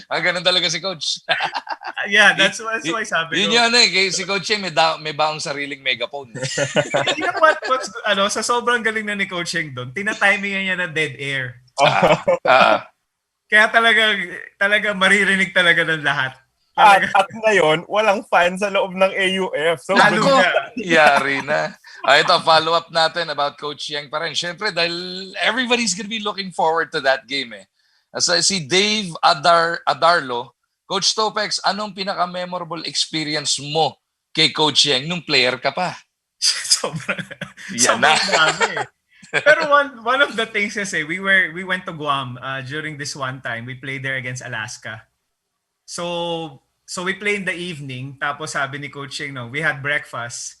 Ganun talaga si Coach. Yeah, that's why sabi ko. Yun yun si Coach Yeng may baong sariling megaphone. You know what, sa sobrang galing na ni Coach Yeng doon, tinatimingan niya na dead air. Kaya talaga maririnig talaga ng lahat. At ngayon, walang fan sa loob ng AUF. So, yari na. Ito, follow-up natin about Coach Yeng pa rin. Siyempre, dahil everybody's gonna be looking forward to that game si Dave Adarlo, Coach Topex, anong pinaka-memorable experience mo kay Coach Yeng nung player ka pa? Sobrang dami. Pero one of the things kasi, we went to Guam during this one time. We played there against Alaska. So we played in the evening. Tapos sabi ni Coach Yeng, we had breakfast.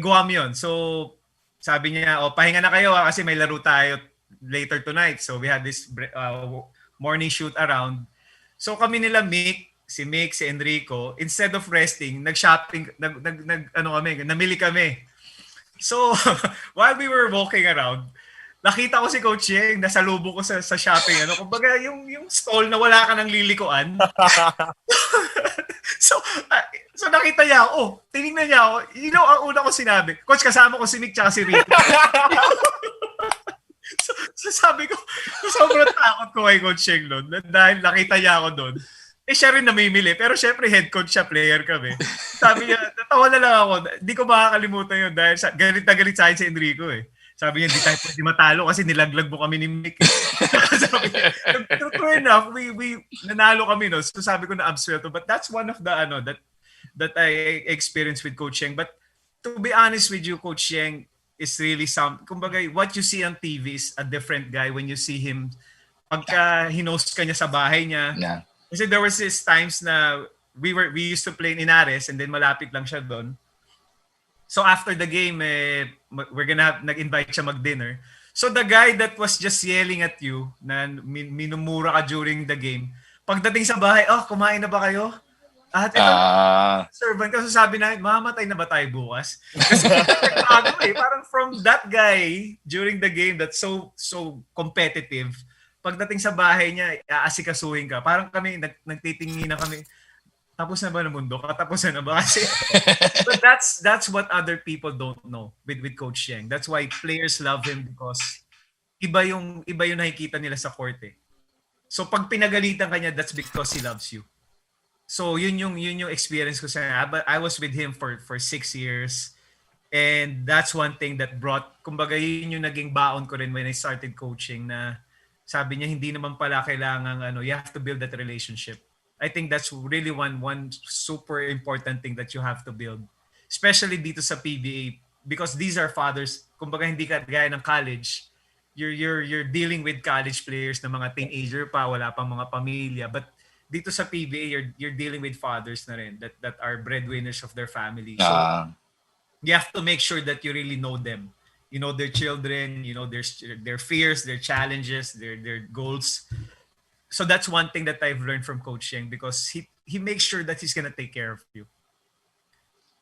Guam yun. So sabi niya, pahinga na kayo kasi may laro tayo later tonight. So we had this morning shoot around. So kami nila si Enrico, instead of resting, nag-shopping, namili kami. So while we were walking around, nakita ko si Coach Yeng, nasa lubo ko sa shopping. Kumbaga yung stall na wala ka nang lilikuan. So nakita niya ako, tinignan niya ako. Ang una ko sinabi, Coach, kasama ko si Mick tsaka si Rico. So sabi ko, sobrang takot ko kay Coach Yeng noon dahil nakita niya ako doon. Siya rin namimili. Pero syempre, head coach siya, player kami. Sabi niya, natawa na lang ako. Di ko makakalimutan yun dahil galit na galit sa akin si Enrico . Sabi niya, hindi tayo pwede matalo kasi nilaglag mo kami ni Mick. Sabi niya, true enough, we nanalo kami, no? So sabi ko na absuelto. But that's one of the, that I experienced with Coach Yeng. But to be honest with you, Coach Yeng is really kumbaga, what you see on TV is a different guy when you see him pagka hinost ka niya sa bahay niya. Yeah. Kasi there was these times na we used to play in Inares and then malapit lang siya doon. So after the game, we're gonna nag-invite siya mag-dinner. So the guy that was just yelling at you, na minumura ka during the game, pagdating sa bahay, kumain na ba kayo? At ito, servant, kasi sabi na, mamamatay na ba tayo bukas? Kasi parang from that guy during the game that's so competitive, pagdating sa bahay niya, aasikasuhin ka. Parang kami, nagtitingin na kami, tapos na ba ng mundo? Katapusan na ba? Kasi, but that's what other people don't know with Coach Yeng. That's why players love him because iba yung nakikita nila sa court eh. So pag pinagalitan kanya, that's because he loves you. So yun yung experience ko sa kanya. But I was with him for 6 years. And that's one thing that brought, kumbaga yun yung naging baon ko rin when I started coaching, na sabi niya hindi naman pala kailangan you have to build that relationship. I think that's really one super important thing that you have to build. Especially dito sa PBA because these are fathers. Kumbaga hindi ka gaya ng college. You're dealing with college players na mga teenager pa, wala pang mga pamilya. But dito sa PBA you're dealing with fathers na rin that are breadwinners of their family. So you have to make sure that you really know them. You know their children, you know their fears, their challenges, their goals. So that's one thing that I've learned from Coach Yeng because he makes sure that he's gonna take care of you.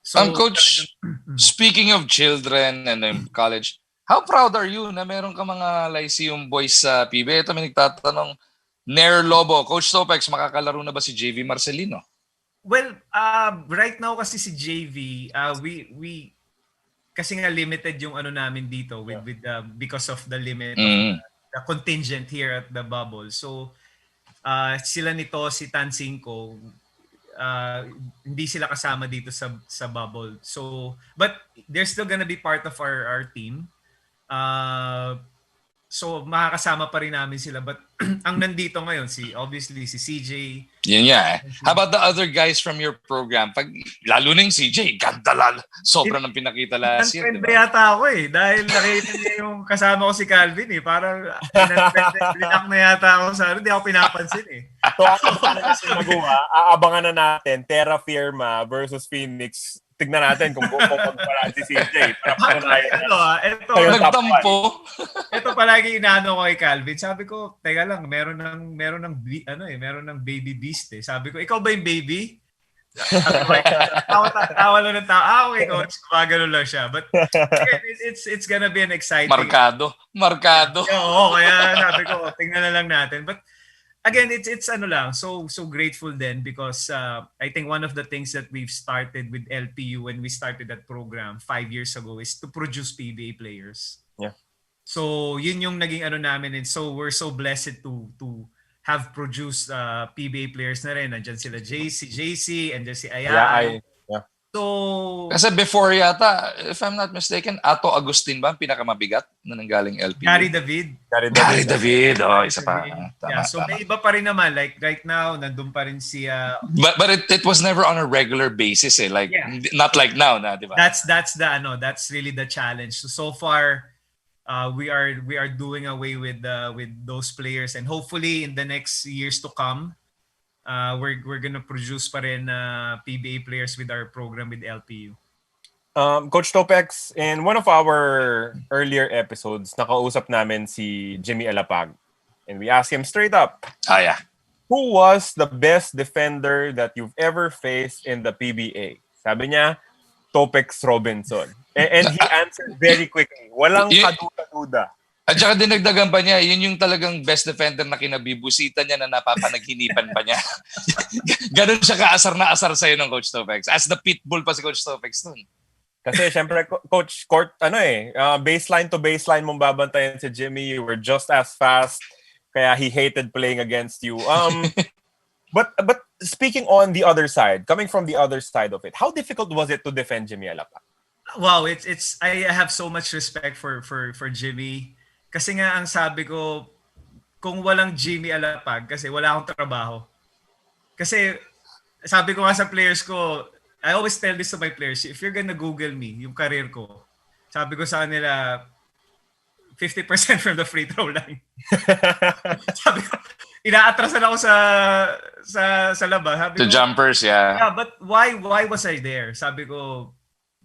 So, Coach, speaking of children and college, how proud are you na meron ka mga Lyceum boys sa PBA? Ito may nagtatanong, Nair Lobo, Coach Topex, makakalaro na ba si JV Marcelino? Well, right now kasi si JV, we kasi nga limited yung namin dito with because of the limit of the contingent here at the bubble. So sila nito si Tansinko hindi sila kasama dito sa bubble. So but they're still gonna be part of our team. So makakasama pa rin namin sila but ang nandito ngayon obviously si CJ. Yun nga. How about the other guys from your program? Lalo na yung CJ, ganda lalo. Sobrang nang pinakita last year. Diba? Yata ako dahil nakita niya yung kasama ko si Calvin Parang linak na yata ako hindi ako pinapansin So ako kasi magawa, aabangan na natin Terra Firma versus Phoenix. Tignan natin kung magpapala si CJ. Nagtampo. Ito palagi inaano ko kay Calvin. Sabi ko, teka lang, meron ng baby beast Sabi ko, ikaw ba yung baby? Tawa lang ng tao. Okay, coach. Gano'n lang siya. But it's gonna be an exciting... Markado. Oo, kaya sabi ko, tingnan na lang natin. But again, it's so grateful then because I think one of the things that we've started with LPU when we started that program 5 years ago is to produce PBA players. Yeah. So yun yung naging namin and so we're so blessed to have produced PBA players na rin. Nandiyan sila JC, and si Ayay. So, kasi before yata, if I'm not mistaken, Ato Agustin ba ang pinakamabigat na nanggaling LPU? Gary David. Isa pa. Tama, so may iba pa rin naman. Like right now, nandun pa rin si... But it was never on a regular basis not like now na, di ba? That's really the challenge. So far, we are doing away with those players and hopefully in the next years to come, we're gonna produce pa rin PBA players with our program with LPU. Coach Topex, in one of our earlier episodes, nakausap namin si Jimmy Alapag. And we asked him straight up. Who was the best defender that you've ever faced in the PBA? Sabi niya, Topex Robinson. And he answered very quickly. Walang kaduda-duda. At saka dinagdagan pa niya, yun yung talagang best defender na kinabibusita niya na napapanaghinipan pa niya. Ganun siya kaasar na asar sa'yo ng Coach Topex. As the pitbull pa si Coach Topex nun. Kasi syempre, Coach, baseline to baseline mong babantayan si Jimmy. You were just as fast. Kaya he hated playing against you. But speaking on the other side, coming from the other side of it, how difficult was it to defend Jimmy Alapag? Wow, I have so much respect for Jimmy. Kasi nga ang sabi ko, kung walang Jimmy Alapag, kasi wala akong trabaho. Kasi sabi ko nga sa players ko, I always tell this to my players, if you're gonna Google me, yung career ko, sabi ko sa kanila, 50% from the free throw line. Sabi ko, inaatrasan ako sa labas. Sabi The ko, jumpers, yeah. yeah, but why was I there? Sabi ko,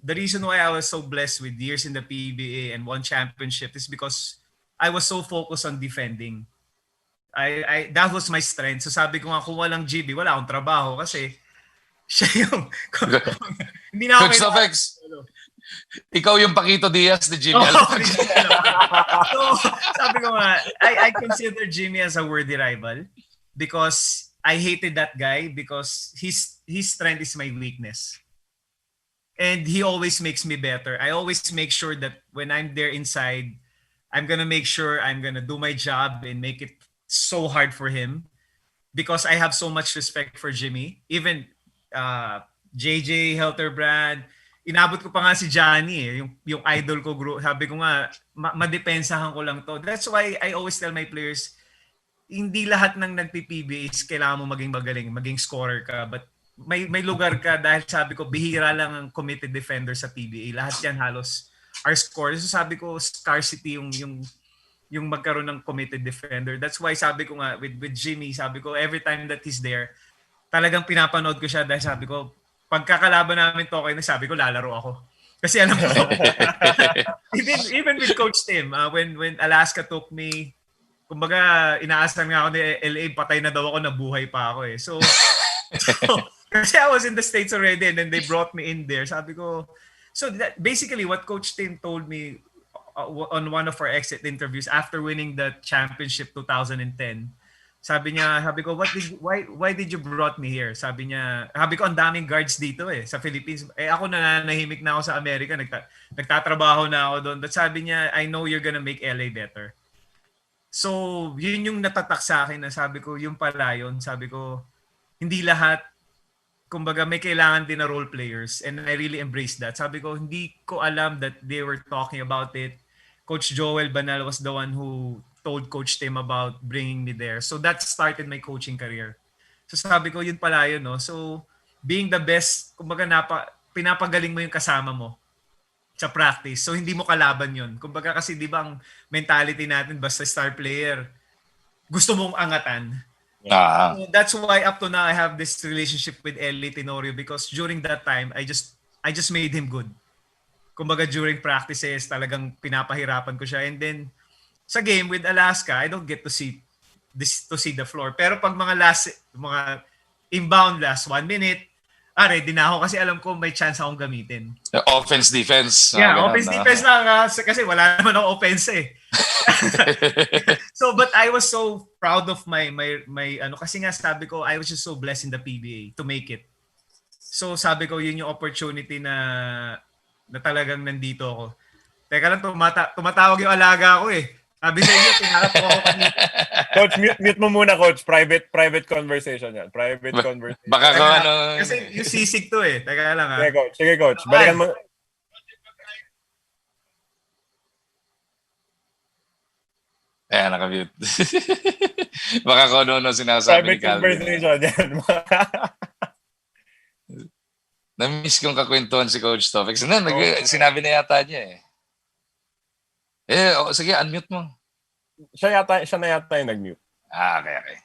the reason why I was so blessed with years in the PBA and won championship is because I was so focused on defending. I that was my strength. So sabi ko nga, kung walang GB, wala akong trabaho kasi siya yung hindi na ako Coach Topex, ikaw yung Paquito Diaz ni Jimmy Alapag. So sabi ko nga, I consider Jimmy as a worthy rival because I hated that guy because his strength is my weakness. And he always makes me better. I always make sure that when I'm there inside, I'm gonna make sure I'm gonna do my job and make it so hard for him because I have so much respect for Jimmy. Even JJ Helterbrand, inabot ko pa nga si Johnny yung idol ko group. Sabi ko nga, madepensahan ko lang to. That's why I always tell my players, hindi lahat ng nagpi-PBA is kailangan mo maging magaling, maging scorer ka. But may lugar ka dahil sabi ko, bihira lang ang committed defender sa PBA. Lahat yan halos are scorers. So sabi ko, scarcity yung magkaroon ng committed defender. That's why sabi ko nga, with Jimmy, sabi ko, every time that he's there, talagang pinapanood ko siya dahil sabi ko, pagkakalaban namin to kayo, sabi ko, lalaro ako. Kasi alam ko, even with Coach Tim, when Alaska took me, kumbaga, inaasahan nga ako ni LA, patay na daw ako, nabuhay pa ako eh. So kasi I was in the States already and then they brought me in there. Sabi ko, so that, basically what Coach Tim told me on one of our exit interviews after winning the championship 2010, sabi ko, why did you brought me here? Sabi ko, ang daming guards dito sa Philippines. Ako nananahimik na ako sa Amerika, nagtatrabaho na ako doon. But sabi niya, I know you're gonna make LA better. So, yun yung natatak sa akin na sabi ko, yung pala yun. Sabi ko, hindi lahat, kumbaga may kailangan din na role players and I really embraced that. Sabi ko, hindi ko alam that they were talking about it. Coach Joel Banal was the one who told Coach Tim about bringing me there. So that started my coaching career. So sabi ko, yun pala yun, no? So being the best, kumbaga pinapagaling mo yung kasama mo sa practice. So hindi mo kalaban yun. Kumbaga kasi di ba ang mentality natin, basta star player, gusto mong angatan. So that's why up to now I have this relationship with Eli Tenorio because during that time, I just made him good. Kumbaga during practices, talagang pinapahirapan ko siya. And then sa game with Alaska, I don't get to see the floor. Pero pag mga inbound last 1 minute, ready na ako kasi alam ko may chance akong gamitin. Offense, defense. Yeah, offense, defense na kasi wala naman akong offense eh. So, but I was so proud of my kasi nga sabi ko, I was just so blessed in the PBA to make it. So, sabi ko, yun yung opportunity na talagang nandito ako. Teka lang, tumatawag yung alaga ko eh. Sabi sa inyo, tinarap ko ako kanina. Coach, mute mo muna, Coach. Private conversation yan. Private conversation. Baka ko ano... Kasi yung sisig to eh. Teka lang ha. Sige, Coach. Balikan mo. Ayan, nakamute. Baka ko ano sinasabi ni Calvin. Private conversation yan. Na-miss kong kakwentuhan si Coach Topex. Sinabi na yata niya eh. Sige, unmute mo. Siya na yata yung nag-mute. Okay.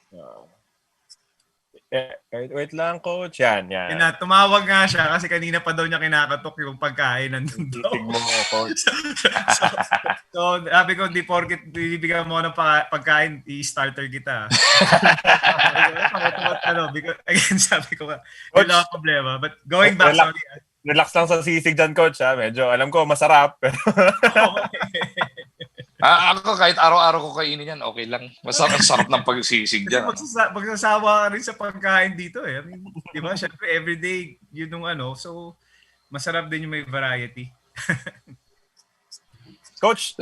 Wait lang, Coach. Yan. Tumawag nga siya kasi kanina pa daw niya kinakatok yung pagkain nandun daw. Titig mo, Coach. So, sabi ko, di porket bibigyan mo ng pagkain, i-starter kita. Again, sabi ko, wala problema. But going back, relax lang sa sisig dyan, Coach. Medyo, alam ko, masarap. Ako kahit araw-araw ko kainin yan, okay lang. Masarap ng pagsisig dyan. Magsasawa ka rin sa pagkain dito eh. I mean, di ba? Siyempre, everyday, yun yung So, masarap din yung may variety. Coach,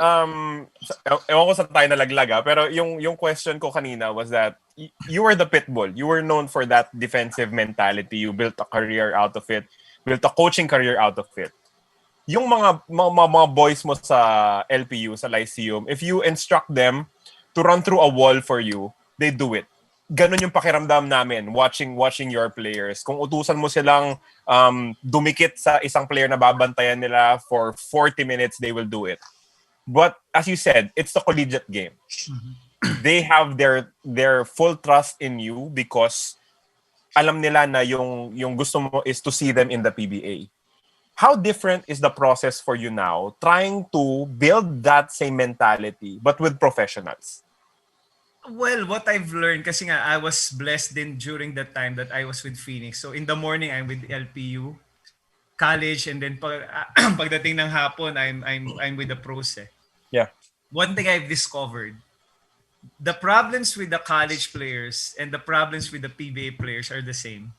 ewan ko sa tayo nalaglag pero yung question ko kanina was that you were the pitbull. You were known for that defensive mentality. You built a career out of it. Built a coaching career out of it. yung mga boys mo sa LPU, sa Lyceum, if you instruct them to run through a wall for you, they do it. Ganon yung pakiramdam namin watching your players. Kung utusan mo silang dumikit sa isang player na babantayan nila for 40 minutes, they will do it. But as you said, it's a collegiate game. They have their full trust in you because alam nila na yung gusto mo is to see them in the PBA. How different is the process for you now trying to build that same mentality but with professionals? Well, what I've learned, kasi nga I was blessed din during that time that I was with Phoenix. So in the morning, I'm with LPU, college, and then pagdating ng hapon, I'm with the pros eh. Yeah. One thing I've discovered, the problems with the college players and the problems with the PBA players are the same.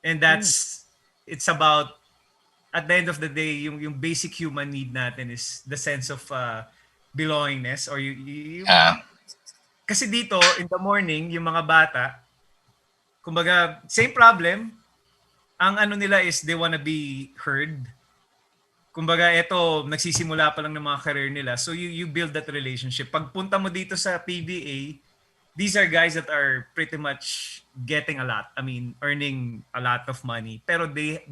And it's about, at the end of the day, yung basic human need natin is the sense of belongingness or kasi dito, in the morning, yung mga bata, kumbaga, same problem. Ang ano nila is they wanna be heard. Kumbaga, ito, nagsisimula pa lang ng mga career nila. So you build that relationship. Pagpunta mo dito sa PBA, these are guys that are pretty much getting a lot. I mean, earning a lot of money. Pero they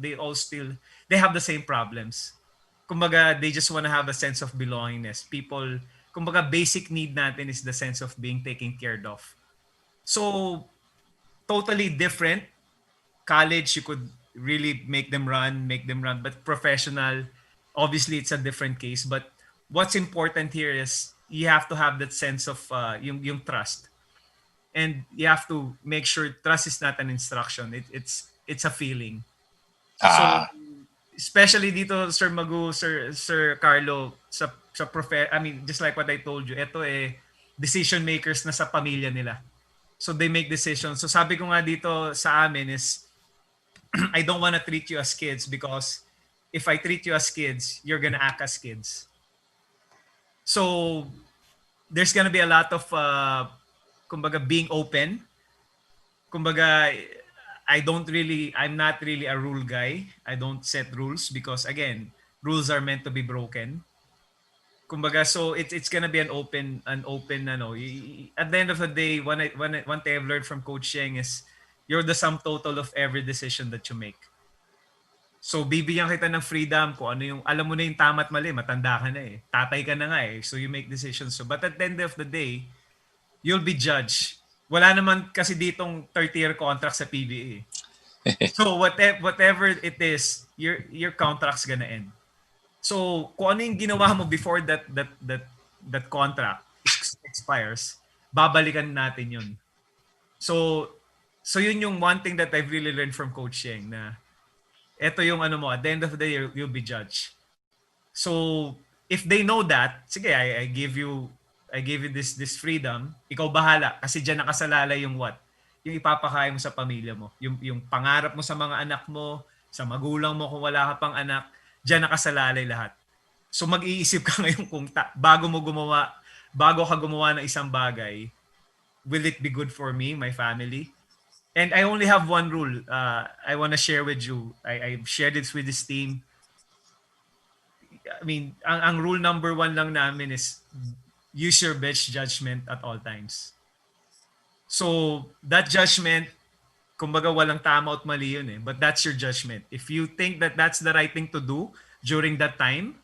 have the same problems. Kumbaga, they just wanna have a sense of belongingness. People, kumbaga, basic need natin is the sense of being taken care of. So, totally different. College, you could really make them run. But professional, obviously, it's a different case. But what's important here is you have to have that sense of yung trust. And you have to make sure trust is not an instruction. It's a feeling. So, especially dito, Sir Magu, Sir Carlo, just like what I told you, ito decision makers na sa pamilya nila. So they make decisions. So sabi ko nga dito sa amin is, I don't want to treat you as kids because if I treat you as kids, you're gonna act as kids. So there's gonna be a lot of, kumbaga, being open. Kumbaga, I'm not really a rule guy. I don't set rules because, again, rules are meant to be broken. Kumbaga, so it's gonna be an open ano. At the end of the day, one thing I've learned from Coach Yeng is you're the sum total of every decision that you make. So bibigyan kita ng freedom kung ano yung, alam mo na yung tama at mali, matanda ka na eh. Tatay ka na nga eh. So you make decisions. So, but at the end of the day, you'll be judged. Wala naman kasi ditong 30-year contract sa PBA. So whatever it is, your contract's gonna end. So kung ano yung ginawa mo before that contract expires, babalikan natin yun. So yun yung one thing that I've really learned from Coach Yeng, na eto yung ano mo, at the end of the day, you'll be judged. So if they know that, sige, I give you this freedom, ikaw bahala kasi diyan nakasalalay yung what? Yung ipapakain mo sa pamilya mo, yung pangarap mo sa mga anak mo, sa magulang mo kung wala ka pang anak, diyan nakasalalay lahat. So mag-iisip ka ngayon kung bago ka gumawa ng isang bagay, will it be good for me, my family? And I only have one rule I want to share with you. I've shared this with this team. I mean, ang rule number 1 lang namin is use your best judgment at all times. So that judgment, kumbaga walang tama at mali yun eh. But that's your judgment. If you think that that's the right thing to do during that time,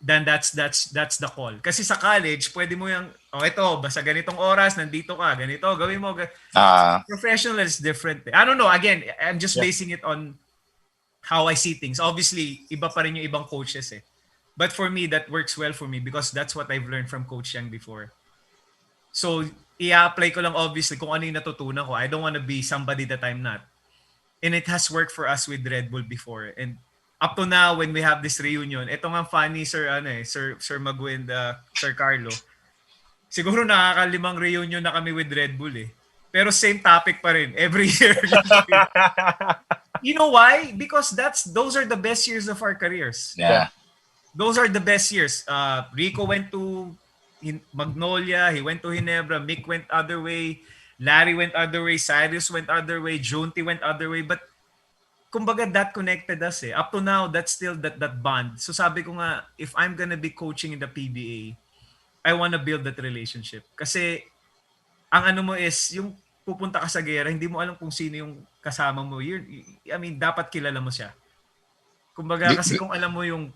then that's the call. Kasi sa college, pwede mo yung, ito, basta ganitong oras, nandito ka, ganito, gawin mo. Professional is different. I don't know. Again, I'm just basing it on how I see things. Obviously, iba pa rin yung ibang coaches eh. But for me, that works well for me because that's what I've learned from Coach Yeng before. So, i-apply ko lang obviously kung ano yung natutunan ko. I don't want to be somebody that I'm not. And it has worked for us with Red Bull before. And up to now, when we have this reunion, ito nga funny, Sir Magu and Sir Carlo. Siguro nakakalimang reunion na kami with Red Bull eh. Pero same topic pa rin. Every year. You know why? Because those are the best years of our careers. Yeah. Those are the best years. Rico went to Magnolia. He went to Ginebra. Mick went other way. Larry went other way. Cyrus went other way. Junti went other way. But kumbaga that connected us eh. Up to now, that's still that bond. So sabi ko nga, if I'm gonna be coaching in the PBA, I wanna build that relationship. Kasi ang ano mo is, yung pupunta ka sa gera, hindi mo alam kung sino yung kasama mo. I mean, dapat kilala mo siya. Kumbaga, kasi kung alam mo yung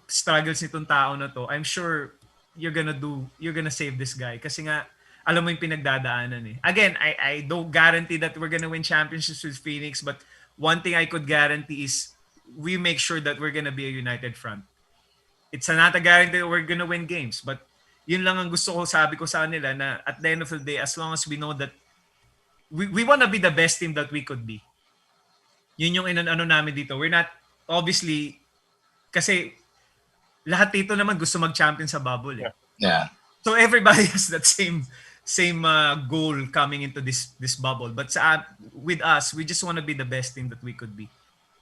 struggles nitong tao na to, I'm sure you're gonna save this guy. Kasi nga, alam mo yung pinagdadaanan eh. Again, I don't guarantee that we're gonna win championships with Phoenix, but one thing I could guarantee is we make sure that we're gonna be a united front. It's not a guarantee that we're gonna win games, but yun lang ang gusto ko, sabi ko sa kanila na at the end of the day, as long as we know that we wanna be the best team that we could be. Yun yung ano namin dito. We're not, obviously, kasi lahat dito naman gusto mag-champion sa bubble eh. Yeah. So everybody has that same goal coming into this bubble. But with us, we just want to be the best team that we could be.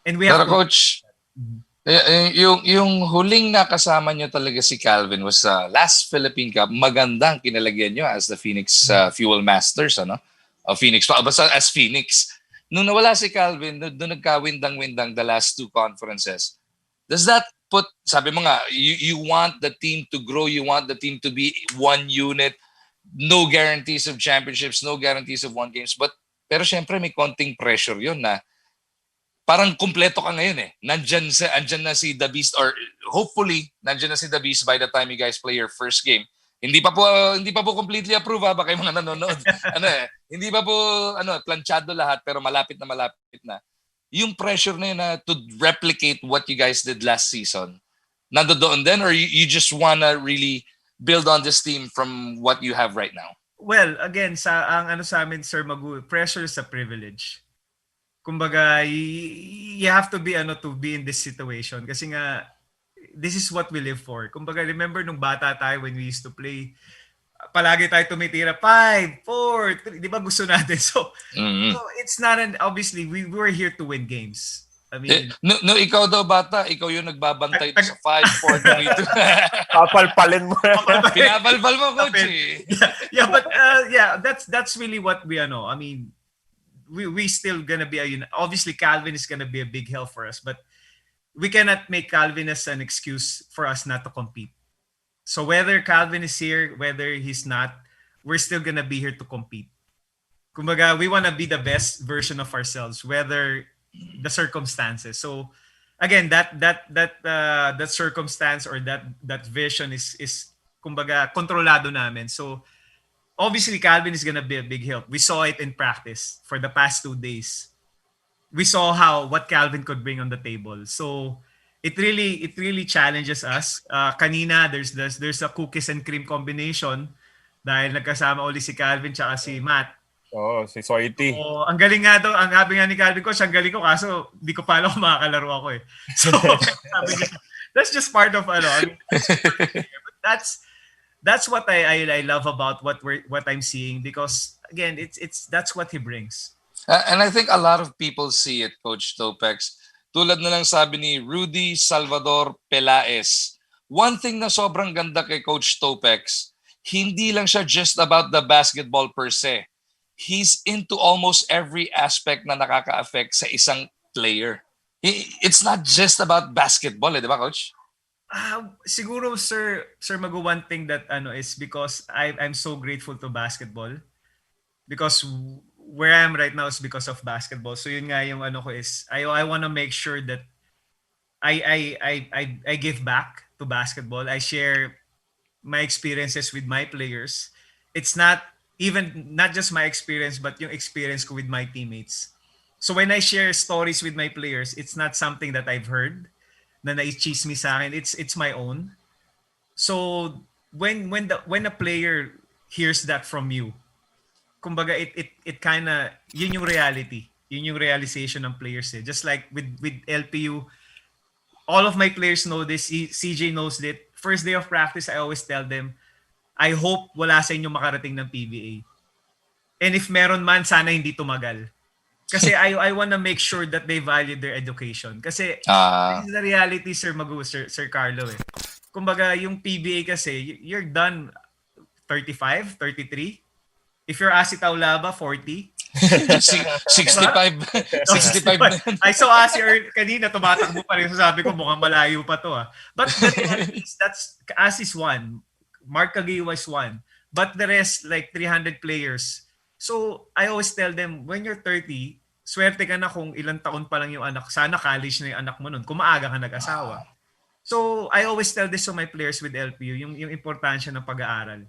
And we have Pero Coach, yung huling nakasama nyo talaga si Calvin was last Philippine Cup. Magandang kinalagyan nyo as the Phoenix Fuel Masters, ano? Phoenix, basta as Phoenix. Nung nawala si Calvin, doon nagkawindang-windang the last two conferences. Does that put, sabi mo nga, you want the team to grow, you want the team to be one unit, no guarantees of championships, no guarantees of one games, pero syempre may konting pressure yun na parang kumpleto ka ngayon eh. Andyan na si The Beast, or hopefully nandyan na si The Beast by the time you guys play your first game. Hindi pa po completely approved baka yung mga nanonood. Hindi pa po planchado lahat pero malapit na. Yung pressure na yun to replicate what you guys did last season. Nandoon din, or you just wanna really build on this team from what you have right now? Well, again, sa amin, Sir Magu, pressure is a privilege. Kumbaga, you have to be to be in this situation kasi nga this is what we live for. Kumbaga, remember nung bata tayo when we used to play, palagi tayo tumitira 5, 4, 3, di ba gusto natin? So it's not obviously we were here to win games. I mean, no, ikaw daw bata, ikaw yung nagbabantay sa 5, 4, 3, 2. Papalpalin mo. Pinapalpal mo, Coach. Yeah, but that's really what we I mean, we still gonna be obviously Calvin is gonna be a big help for us, but we cannot make Calvin as an excuse for us not to compete. So whether Calvin is here, whether he's not, we're still gonna be here to compete. Kumbaga, we wanna be the best version of ourselves, whether the circumstances. So again, that circumstance or that vision is kumbaga kontrolado namin. So obviously Calvin is gonna be a big help. We saw it in practice for the past 2 days. We saw what Calvin could bring on the table. So it really challenges us. Kanina there's a cookies and cream combination dahil nagkasama uli si Calvin tsaka si Matt. Si Soiti. Ang galing nga daw, ang sabi nga ni Calvin ko, ang galing ko kaso di ko pa alam kung makakalaro ako eh. So sabi niya, that's just part of I mean, but that's what I love about what I'm seeing, because again, that's what he brings. And I think a lot of people see it, Coach Topex. Tulad na lang sabi ni Rudy Salvador Pelaez. One thing na sobrang ganda kay Coach Topex, hindi lang siya just about the basketball per se. He's into almost every aspect na nakaka-affect sa isang player. It's not just about basketball, di ba, Coach? Siguro, Sir Magu, one thing that is because I'm so grateful to basketball, because where I am right now is because of basketball. So yun nga yung ko is I want to make sure that I give back to basketball. I share my experiences with my players. It's not just my experience, but yung experience ko with my teammates. So when I share stories with my players, it's not something that I've heard na nai-chismis me sa akin. It's my own. So when a player hears that from you, kumbaga it kind of yun yung reality. Yun yung realization ng players eh. Just like with LPU, all of my players know this. CJ knows it. First day of practice, I always tell them, I hope wala sa inyo makarating ng PBA. And if meron man, sana hindi tumagal. Kasi I want to make sure that they value their education. Kasi this is the reality, Sir Magu, Sir Carlo eh. Kumbaga, yung PBA kasi, you're done 35, 33. If you're Asi Taulaba, 40. 65 65 na yun. I saw Asi kanina, tumatakbo pa rin. So sabi ko, mukhang malayo pa to. But the reality is, Asi's one. Mark Caguio is one. But the rest, like 300 players. So I always tell them, when you're 30, swerte ka na kung ilang taon pa lang yung anak. Sana college na yung anak mo nun. Kung maaga ka nag-asawa. So I always tell this to my players with LPU, yung importansya ng pag-aaral.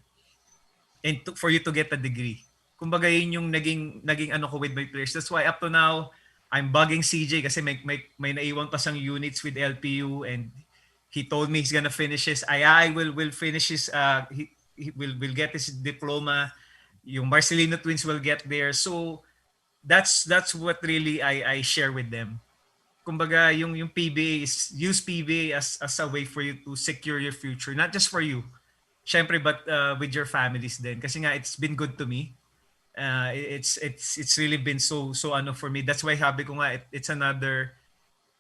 And for you to get a degree. Kumbaga yun yung naging ano ko with my players. That's why up to now, I'm bugging CJ kasi may naiwan pa siyang units with LPU, and he told me he's gonna finish his, I will finish his, he will get his diploma. Yung Marcelino twins will get there. So that's what really I share with them. Kumbaga yung PBA is, use PBA as a way for you to secure your future, not just for you, syempre, but with your families din. Kasi nga it's been good to me. It's really been so ano for me. That's why sabi ko nga it's another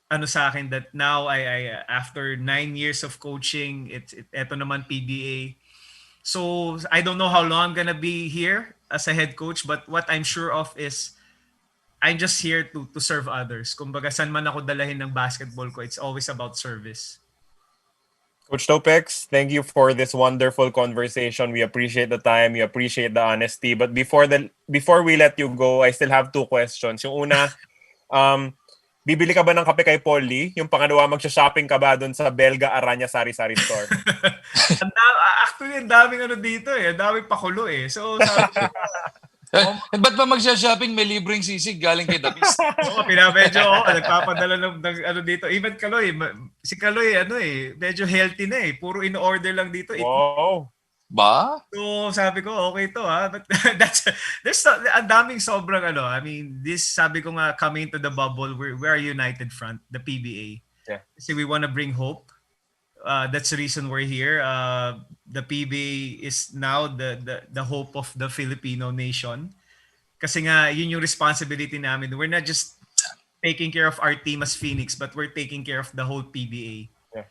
ano sa akin that now I after 9 years of coaching, eto naman PBA. So I don't know how long I'm gonna be here as a head coach, but what I'm sure of is I'm just here to serve others. Kumbaga saan man ako dalahin ng basketball ko, it's always about service. Coach Topex, thank you for this wonderful conversation. We appreciate the time. We appreciate the honesty. But before we let you go, I still have 2 questions. Yung una, bibili ka ba ng kape kay Paul Lee? Yung pangalawa, magsha-shopping ka ba doon sa Belga Aranya Sari-Sari Store? Actually, ang daming ano dito eh. Ang daming pakulo eh. So, Ba't pa magsha-shopping? May libreng sisig galing kay The Beast. Oo, medyo nagpapadala ng ano dito. Even Kaloy, si Kaloy medyo healthy na eh. Puro in-order lang dito. Wow. Ba? So sabi ko, okay to ha. But there's ang daming sobrang ano. I mean, this sabi ko nga, coming into the bubble, we are a united front, the PBA. Yeah. Kasi we want to bring hope. That's the reason we're here. The PBA is now the hope of the Filipino nation. Kasi nga, yun yung responsibility namin. We're not just taking care of our team as Phoenix, but we're taking care of the whole PBA. Yeah.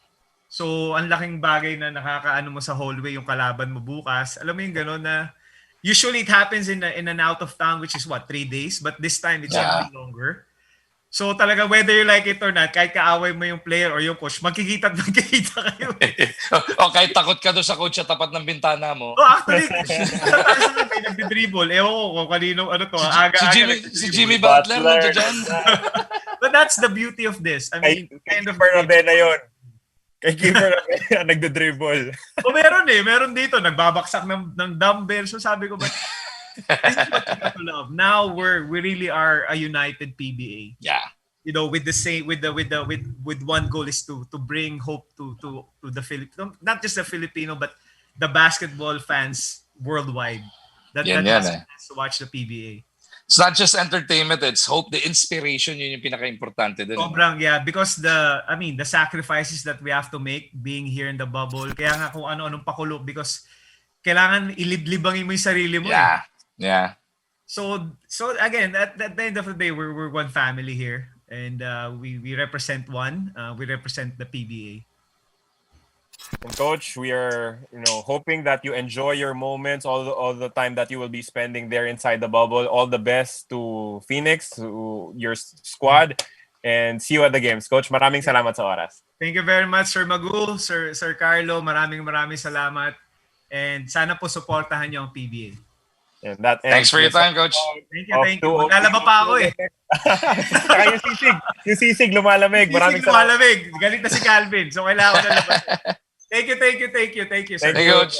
So, ang laking bagay na nakakaano mo sa hallway yung kalaban mo bukas. Alam mo yung gano'n na usually it happens in an out of town, which is 3 days, but this time it's actually longer. So talaga, whether you like it or not, kahit kaaway mo yung player or yung coach, magkikita kayo. O kahit takot ka doon sa coach sa tapat ng bintana mo. Oh, actually, may nagdi-dribble. Ewan ko kung kanino, ano to. Si Jimmy Butler nandiyan dyan. But that's the beauty of this. I mean, kind of Keeper na yun. Kay Keeper na nagdi-dribble. Meron dito, nagbabaksak ng dumbbell. So sabi ko, this is what you got to love. Now we really are a united PBA. Yeah. You know, with the same with one goal is to bring hope to the Filipino, not just the Filipino, but the basketball fans worldwide. That to watch the PBA. It's not just entertainment, it's hope, the inspiration, yun yung pinaka-importante din. Sobrang, yeah, because the sacrifices that we have to make being here in the bubble. Kaya nga kung ano-anong pakulo, because kailangan ilibangin mo yung sarili mo. Yeah. Yeah. So again, at the end of the day, we're one family here, and we represent one. We represent the PBA. And Coach, we are hoping that you enjoy your moments, all the time that you will be spending there inside the bubble. All the best to Phoenix, to your squad, and see you at the games. Coach, maraming salamat sa oras. Thank you very much, Sir Magu, Sir Carlo. Maraming salamat, and sana po suportahan niyo ang PBA. And that thanks for your time, Coach. Thank you. Maglalaba pa ako eh. Saka yung sisig lumalamig. Maraming lumalamig. Galit na si Calvin. So kailangan ko na labas. Thank you, sir. Thank you, Coach.